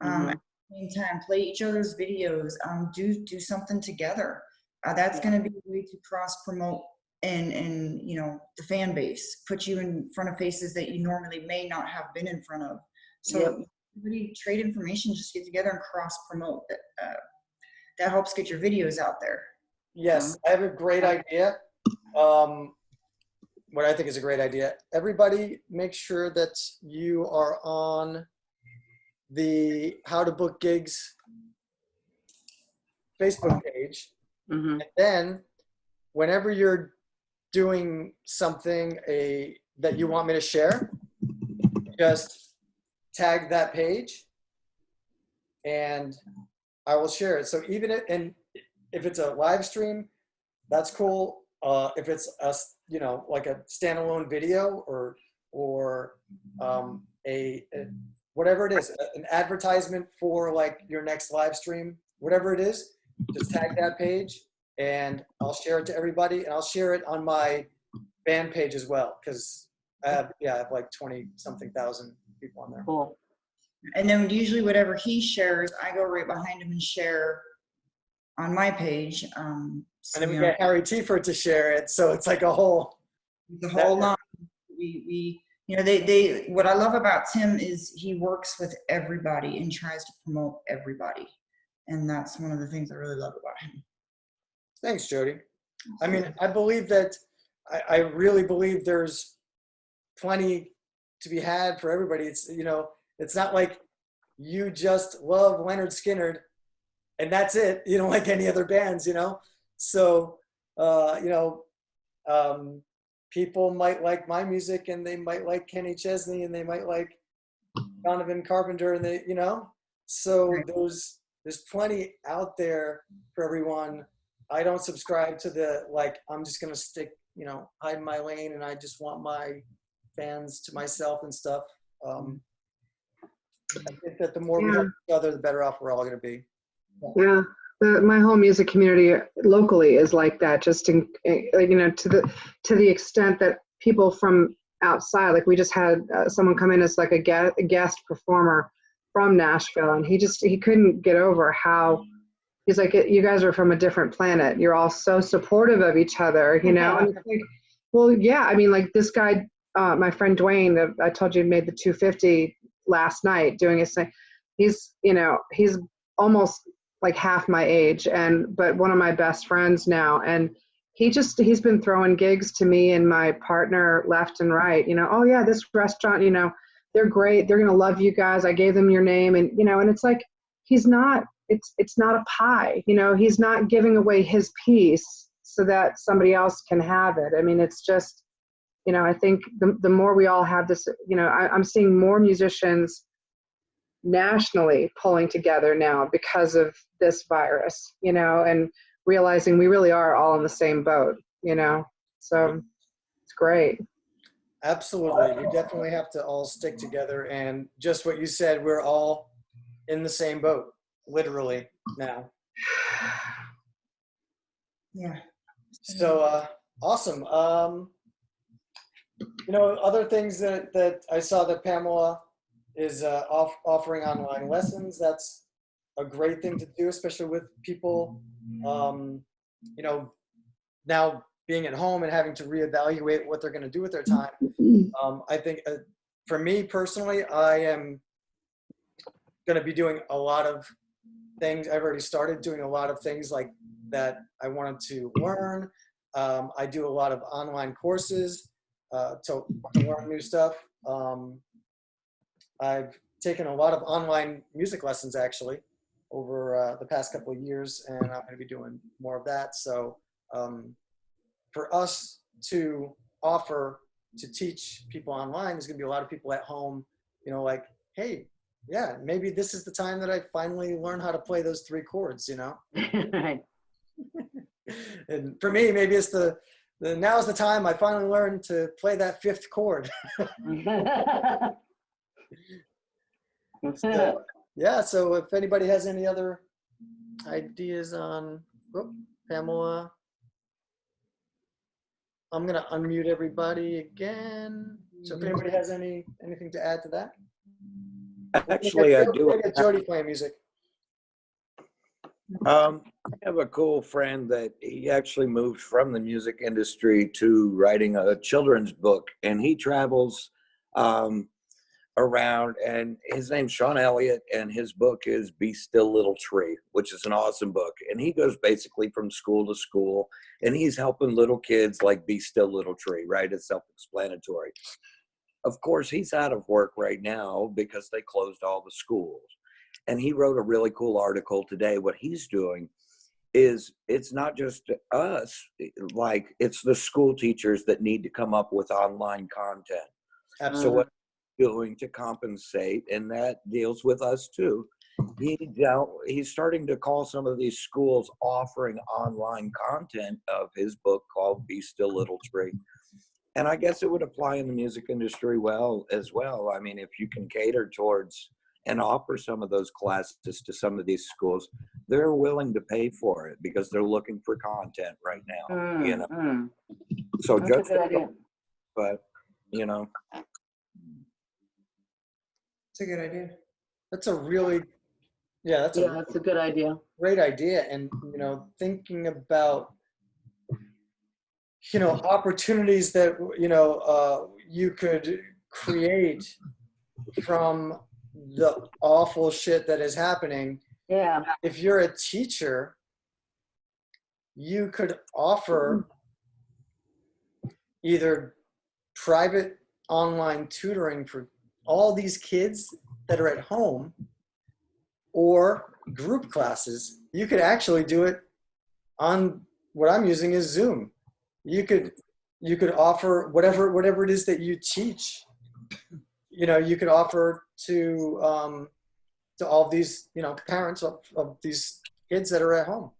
At the same time, play each other's videos. Do something together. That's going to be a way to cross promote and you know, the fan base, put you in front of faces that you normally may not have been in front of. So Yep. really trade information, just get together and cross promote. That helps get your videos out there. Yes, I have a great idea. What I think is a great idea. Everybody make sure that you are on the How to Book Gigs Facebook page. Mhm. And then whenever you're doing something that you want me to share, just tag that page and I will share it. So even if it's a live stream, that's cool. If it's you know, like a standalone video or a whatever it is, an advertisement for like your next live stream, whatever it is, just tag that page and I'll share it to everybody, and I'll share it on my band page as well, because I have like 20-something thousand people on there. Cool. And then usually whatever he shares, I go right behind him and share on my page. So, And then we you know, get Harry Tiford to share it, so it's like a whole. the whole lot. We you know, they what I love about Tim is he works with everybody and tries to promote everybody, and that's one of the things I really love about him. Thanks, Jody. I mean, I believe that I really believe there's plenty to be had for everybody. It's, you know, it's not like you just love Leonard Skinner and that's it. You don't like any other bands, you know? So, you know, people might like my music and they might like Kenny Chesney and they might like Donovan Carpenter and they, you know, so there's plenty out there for everyone. I don't subscribe to the, like, I'm just going to stick, you know, hide in my lane and I just want my fans to myself and stuff. I think that the more we help each other, the better off we're all going to be. Yeah, my whole music community locally is like that. Just in, you know, to the extent that people from outside, like we just had someone come in as like a guest performer from Nashville, and he couldn't get over how he's like, you guys are from a different planet. You're all so supportive of each other, you know. And it's like, well, yeah, I mean, like this guy, my friend Dwayne, that I told you made the 250 last night doing his thing. He's, you know, he's almost like half my age, but one of my best friends now, and he's been throwing gigs to me and my partner left and right, you know. Oh yeah, this restaurant, you know, they're great, they're gonna love you guys, I gave them your name, and you know, and it's like it's not a pie, you know. He's not giving away his piece so that somebody else can have it. I mean, it's just, you know, I think the more we all have this, you know, I'm seeing more musicians nationally pulling together now because of this virus, you know, and realizing we really are all in the same boat, you know. So it's great. Absolutely. We definitely have to all stick together, and just what you said, we're all in the same boat, literally now. Yeah. So awesome. You know, other things that I saw that Pamela is offering online lessons. That's a great thing to do, especially with people, you know, now being at home and having to reevaluate what they're going to do with their time. I think for me personally, I am going to be doing a lot of things. I've already started doing a lot of things like that I wanted to learn. I do a lot of online courses to learn new stuff. I've taken a lot of online music lessons actually over the past couple of years, and I'm going to be doing more of that. So for us to offer to teach people online, there's going to be a lot of people at home, you know, like, hey, yeah, maybe this is the time that I finally learn how to play those 3 chords, you know. Right. And for me, maybe it's now's the time I finally learned to play that 5th chord. So, yeah, so if anybody has any other ideas on Pamela, I'm gonna unmute everybody again. So if anybody has anything to add to that. Actually, I do. Jody playing music. I have a cool friend that he actually moved from the music industry to writing a children's book, and he travels around, and his name's Sean Elliott, and his book is Be Still Little Tree, which is an awesome book. And he goes basically from school to school, and he's helping little kids like be still little tree, right? It's self-explanatory. Of course, he's out of work right now because they closed all the schools. And he wrote a really cool article today. What he's doing is, it's not just us, like it's the school teachers that need to come up with online content. Absolutely. So what he's doing to compensate, and that deals with us too, he's starting to call some of these schools offering online content of his book called Be Still Little Tree. And I guess it would apply in the music industry as well. I mean, if you can cater towards and offer some of those classes to some of these schools, they're willing to pay for it because they're looking for content right now, you know. So That's good a good idea. but you know, It's a good idea. That's a really, yeah, that's Yeah, a that's a good idea. great idea. And, you know, thinking about, you know, opportunities that, you know, you could create from the awful shit that is happening. Yeah. If you're a teacher, you could offer either private online tutoring for all these kids that are at home, or group classes. You could actually do it on what I'm using is Zoom. You could offer whatever it is that you teach. You know, you could offer to all these, you know, parents of these kids that are at home.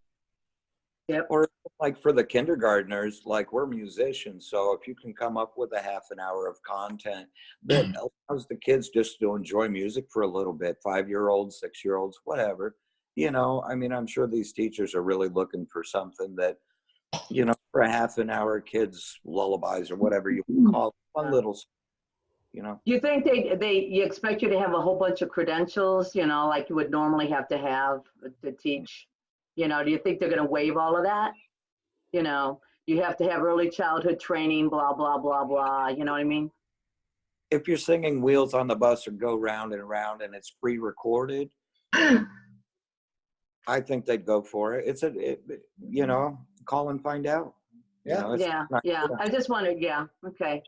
Yep. or like for the kindergartners, like we're musicians, so if you can come up with a half an hour of content that allows the kids just to enjoy music for a little bit, 5-year-olds, 6-year-olds, whatever, you know, I mean, I'm sure these teachers are really looking for something that, you know, for a half an hour, kids lullabies or whatever you call it, fun little, you know. Do you think you expect you to have a whole bunch of credentials, you know, like you would normally have to have to teach? You know, do you think they're going to waive all of that? You know, you have to have early childhood training, blah, blah, blah, blah. You know what I mean? If you're singing Wheels on the Bus or Go Round and Round and it's pre-recorded, I think they'd go for it. You know, call and find out. You know, it's Yeah. not- Yeah. I just wanted, yeah. Okay.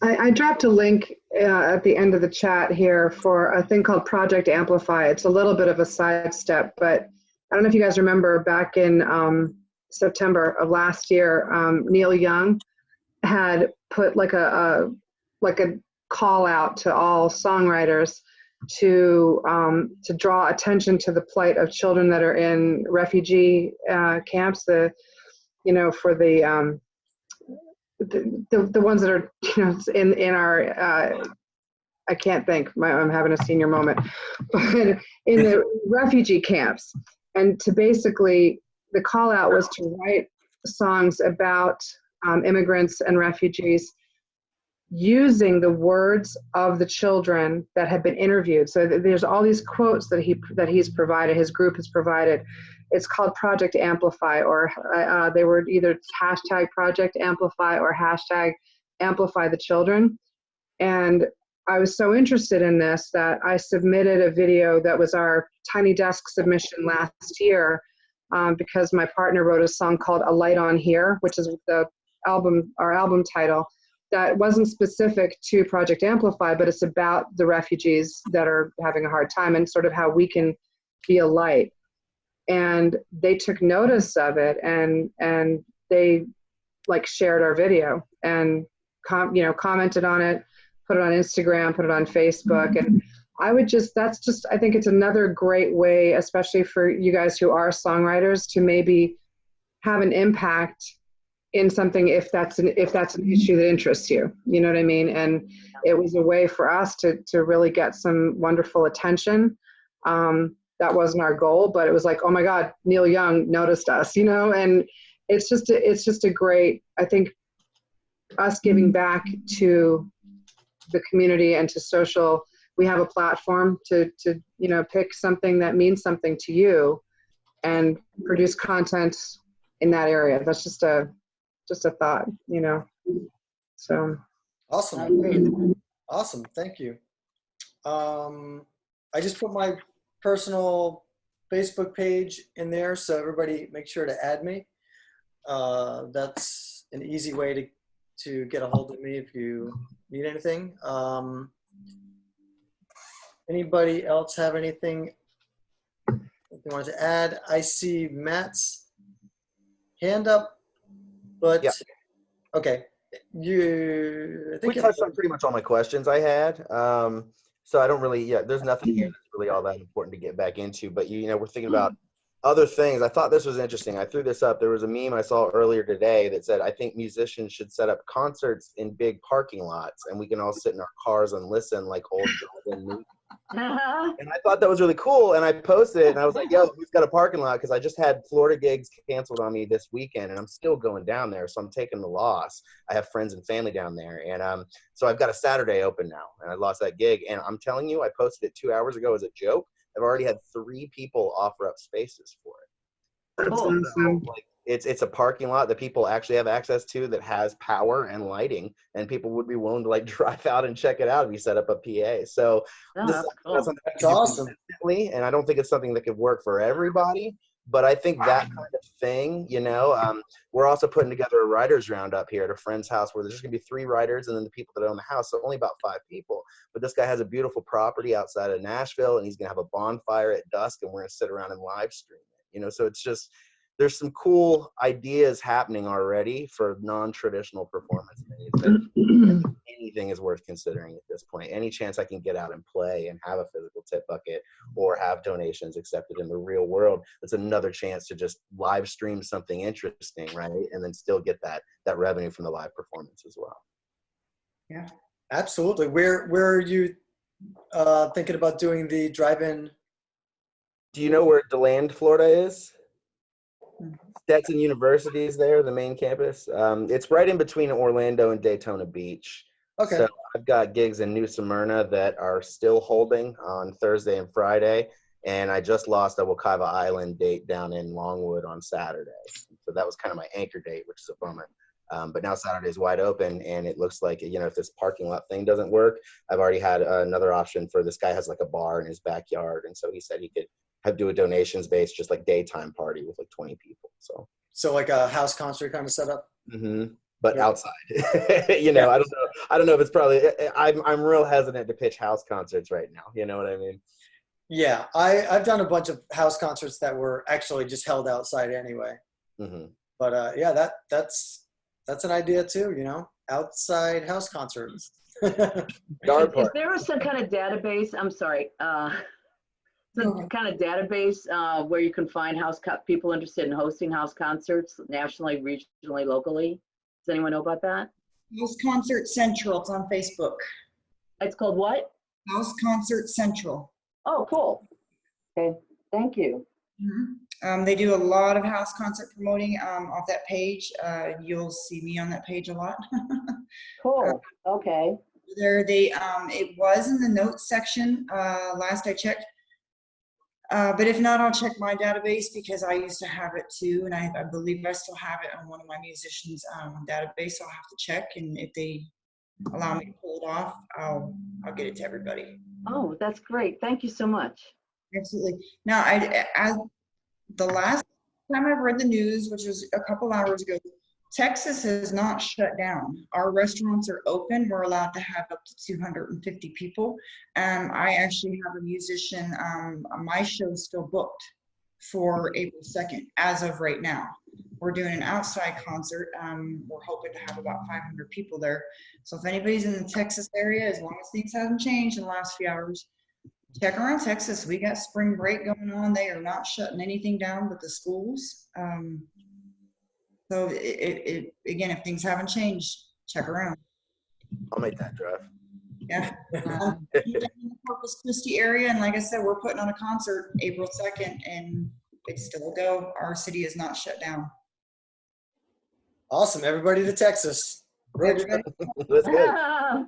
I dropped a link at the end of the chat here for a thing called Project Amplify. It's a little bit of a sidestep, but I don't know if you guys remember back in September of last year, Neil Young had put like a call out to all songwriters to draw attention to the plight of children that are in refugee camps. You know, for the ones that are, you know, in our I can't think, I'm having a senior moment, but in the refugee camps, and to basically, the call out was to write songs about immigrants and refugees using the words of the children that had been interviewed. So there's all these quotes that he's provided, his group has provided. It's called Project Amplify, or they were either hashtag Project Amplify or hashtag Amplify the Children. And I was so interested in this that I submitted a video that was our Tiny Desk submission last year, because my partner wrote a song called A Light on Here, which is our album title, that wasn't specific to Project Amplify, but it's about the refugees that are having a hard time and sort of how we can be a light. And they took notice of it, and they like shared our video and commented on it, put it on Instagram, put it on Facebook. And I think it's another great way, especially for you guys who are songwriters, to maybe have an impact in something if that's an issue that interests you. You know what I mean? And it was a way for us to really get some wonderful attention. That wasn't our goal, but it was like, oh my God, Neil Young noticed us, you know. And it's just a great, I think, us giving back to the community and to social we have a platform to pick something that means something to you and produce content in that area. That's just a thought, so. Awesome. Awesome. Thank you. I just put my personal Facebook page in there, so everybody make sure to add me. That's an easy way to get a hold of me if you need anything. Anybody else have anything they wanted to add? I see Matt's hand up, but Yeah. Okay. I think We touched on pretty much all my questions I had. So I don't really, there's nothing here that's really all that important to get back into, but we're thinking about other things. I thought this was interesting. I threw this up. There was a meme I saw earlier today that said, I think musicians should set up concerts in big parking lots and we can all sit in our cars and listen like old movies. And I thought that was really cool. And I posted it and I was like, yo, who's got a parking lot? Because I just had Florida gigs canceled on me this weekend and I'm still going down there. So I'm taking the loss. I have friends and family down there. And so I've got a Saturday open now and I lost that gig. And I'm telling you, I posted it 2 hours ago as a joke. I've already had 3 people offer up spaces for it. That's So, awesome. like, it's a parking lot that people actually have access to that has power and lighting, and people would be willing to like drive out and check it out if you set up a PA. So this is not something That's that you do awesome. consistently, and I don't think it's something that could work for everybody. But I think that kind of thing, we're also putting together a writers roundup here at a friend's house where there's just gonna be 3 writers and then the people that own the house, so only about 5 people. But this guy has a beautiful property outside of Nashville, and he's gonna have a bonfire at dusk, and we're gonna sit around and live stream it. So it's just, there's some cool ideas happening already for non-traditional performance venues. Anything is worth considering at this point. Any chance I can get out and play and have a physical tip bucket or have donations accepted in the real world, that's another chance to just live stream something interesting, right? And then still get that revenue from the live performance as well. Yeah, Absolutely. Where are you thinking about doing the drive-in? Do you know where DeLand, Florida is? Stetson University is there, the main campus. It's right in between Orlando and Daytona Beach. Okay. So I've got gigs in New Smyrna that are still holding on Thursday and Friday. And I just lost a Wekiva Island date down in Longwood on Saturday. So that was kind of my anchor date, which is a bummer. But now Saturday's wide open, and it looks like, if this parking lot thing doesn't work, I've already had another option for this guy has like a bar in his backyard. And so he said he could do a donations based, just like daytime party with like 20 people. So like a house concert kind of setup. Mm-hmm. But Yeah. outside, I don't know if it's probably, I'm real hesitant to pitch house concerts right now. You know what I mean? Yeah. I've done a bunch of house concerts that were actually just held outside anyway. Mm-hmm. But yeah, that's an idea too, outside house concerts. Yard Is party. there some kind of database? I'm sorry. Some kind of database where you can find people interested in hosting house concerts nationally, regionally, locally? Does anyone know about that? House Concert Central. It's on Facebook. It's called what? House Concert Central. Oh, cool. Okay, thank you. They do a lot of house concert promoting off that page. You'll see me on that page a lot. Cool. Okay. It was in the notes section last I checked. But if not, I'll check my database because I used to have it too, and I believe I still have it on one of my musicians' database. So I'll have to check, and if they allow me to pull it off, I'll get it to everybody. Oh, that's great. Thank you so much. Absolutely. Now, the last time I read the news, which was a couple hours ago, Texas has not shut down. Our restaurants are open. We're allowed to have up to 250 people. I actually have a musician, my show's still booked for April 2nd, as of right now. We're doing an outside concert. We're hoping to have about 500 people there. So if anybody's in the Texas area, as long as things haven't changed in the last few hours, check around Texas. We got spring break going on. They are not shutting anything down but the schools. So again, if things haven't changed, check around. I'll make that drive. Yeah. In the Corpus Christi area, and like I said, we're putting on a concert April 2nd, and it's still a go. Our city is not shut down. Awesome. Everybody to Texas. Everybody, That's good. have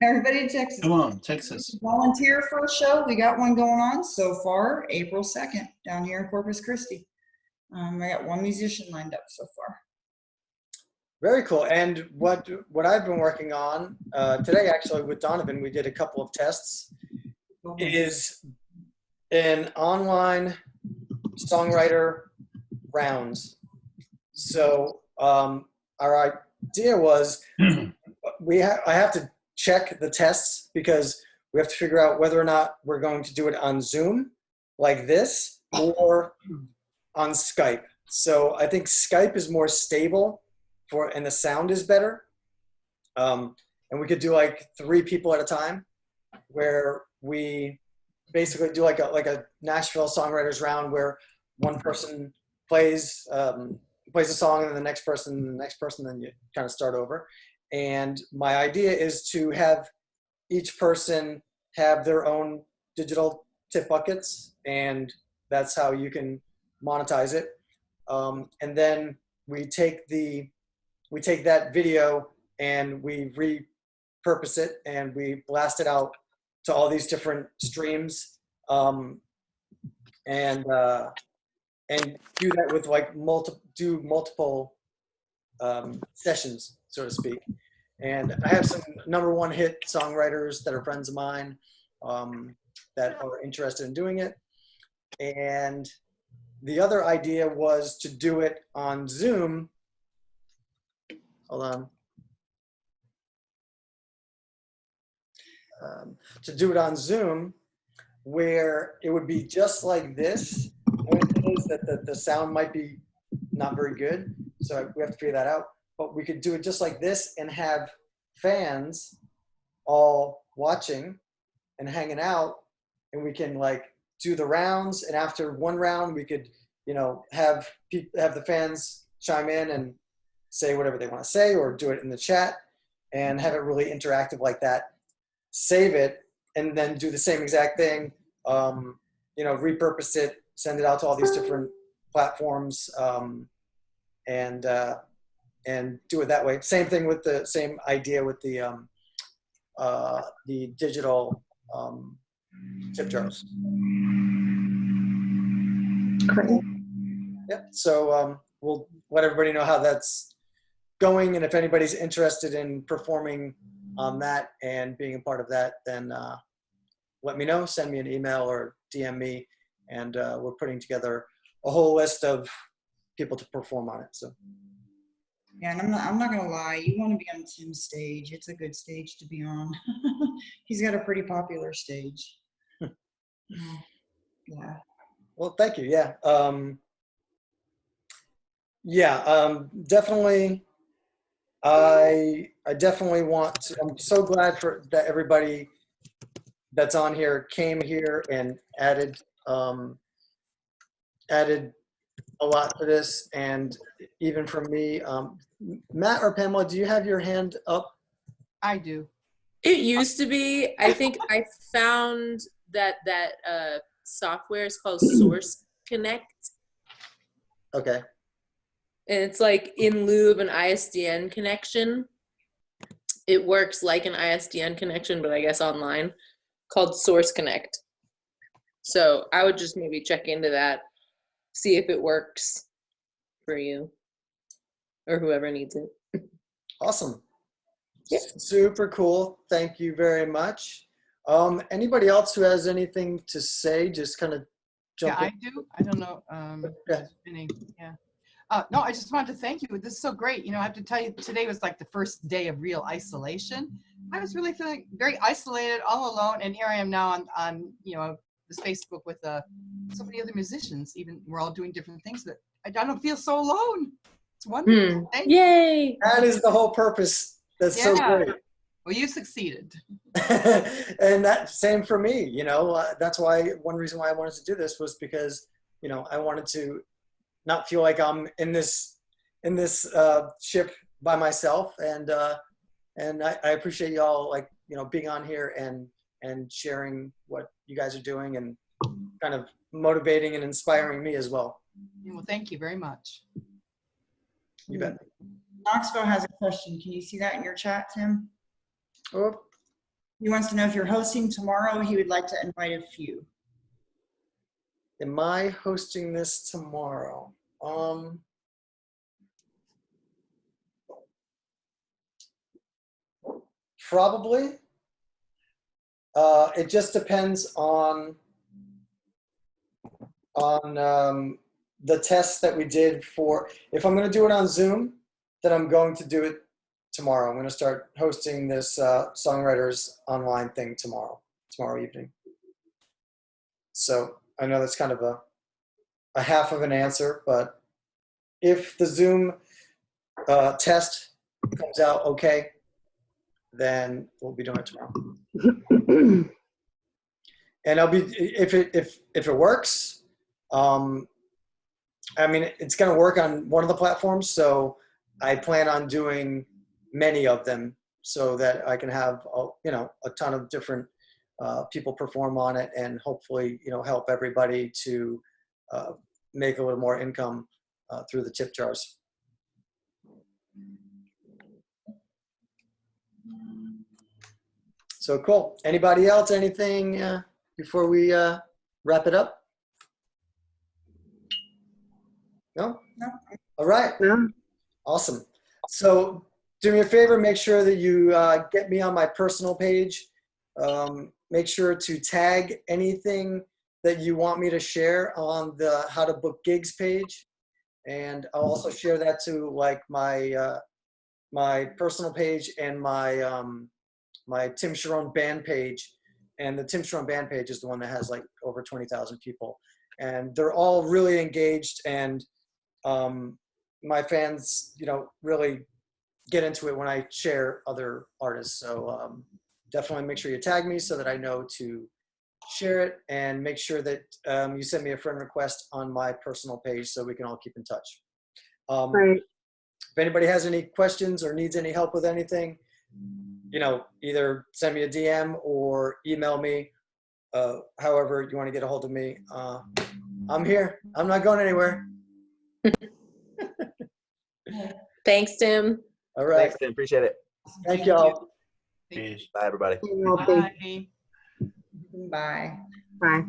Everybody in Texas. Come on, Texas. Volunteer for a show. We got one going on so far, April 2nd, down here in Corpus Christi. I got one musician lined up so far. Very cool. And what I've been working on today, actually, with Donovan, we did a couple of tests, is an online songwriter rounds. So our idea was I have to check the tests because we have to figure out whether or not we're going to do it on Zoom like this or on Skype. So I think Skype is more stable and the sound is better. And we could do like 3 people at a time, where we basically do like a Nashville songwriters round where one person plays a song and then the next person, then you kind of start over. And my idea is to have each person have their own digital tip buckets, and that's how you can monetize it. And then we take that video and we repurpose it and we blast it out to all these different streams, and do that with like multiple sessions, so to speak. And I have some #1 hit songwriters that are friends of mine that are interested in doing it. And the other idea was to do it on Zoom. Hold on. To do it on Zoom, where it would be just like this. The only thing is that the sound might be not very good, so we have to figure that out. But we could do it just like this and have fans all watching and hanging out, and we can like do the rounds. And after one round, we could, have the fans chime in and say whatever they want to say, or do it in the chat and have it really interactive like that. Save it and then do the same exact thing. Repurpose it, send it out to all these different platforms, and do it that way. Same thing with the same idea with the digital tip jars. Great. Yep. So we'll let everybody know how that's going, and if anybody's interested in performing on that and being a part of that, then let me know. Send me an email or DM me, and we're putting together a whole list of people to perform on it. So. Yeah, and I'm not gonna lie, you want to be on Tim's stage. It's a good stage to be on. He's got a pretty popular stage. Yeah. Well, thank you. Yeah. Definitely. I definitely want to. I'm so glad that everybody that's on here came here and added a lot to this, and even from me. Matt or Pamela, do you have your hand up? I do. It used to be. I think I found that software is called Source Connect. Okay. And it's like in lieu of an ISDN connection. It works like an ISDN connection, but I guess online, called Source Connect. So I would just maybe check into that, see if it works for you or whoever needs it. Awesome. Yeah. Super cool. Thank you very much. Anybody else who has anything to say, just kind of jump in. I do. I don't know. No, I just wanted to thank you. This is so great. I have to tell you, today was like the first day of real isolation. I was really feeling very isolated, all alone, and here I am now on this Facebook with so many other musicians. Even we're all doing different things, but I don't feel so alone. It's wonderful. Thank you. Yay! That is the whole purpose. That's so great. Well, you succeeded. And that same for me. That's why one reason why I wanted to do this was because I wanted to not feel like I'm in this ship by myself, and I appreciate y'all being on here and sharing what you guys are doing and kind of motivating and inspiring me as well. Well, thank you very much. You bet. Knoxville has a question. Can you see that in your chat, Tim? Oh, He wants to know if you're hosting tomorrow. He would like to invite a few. Am I hosting this tomorrow? Probably. It just depends on the tests that we did for. If I'm going to do it on Zoom, then I'm going to do it tomorrow. I'm going to start hosting this songwriters online thing tomorrow evening. So I know that's kind of a half of an answer, but if the Zoom test comes out okay, then we'll be doing it tomorrow. And I'll be, if it works, I mean, it's going to work on one of the platforms, so I plan on doing many of them so that I can have a ton of different people perform on it, and hopefully help everybody to make a little more income through the tip jars. So cool. Anybody else? Anything before we wrap it up? No? No. All right. Yeah. Awesome. So do me a favor, make sure that you get me on my personal page. Make sure to tag anything that you want me to share on the How to Book Gigs page. And I'll also share that to like my my personal page and my my Tim Charron band page. And the Tim Charron band page is the one that has like over 20,000 people. And they're all really engaged, and my fans, really get into it when I share other artists. So definitely make sure you tag me so that I know to share it, and make sure that you send me a friend request on my personal page so we can all keep in touch. Right. If anybody has any questions or needs any help with anything, either send me a DM or email me. However you want to get a hold of me. I'm here. I'm not going anywhere. Thanks, Tim. All right. Thanks, Tim. Appreciate it. Thank y'all. Thank you. Bye, everybody. Bye. Bye. Bye.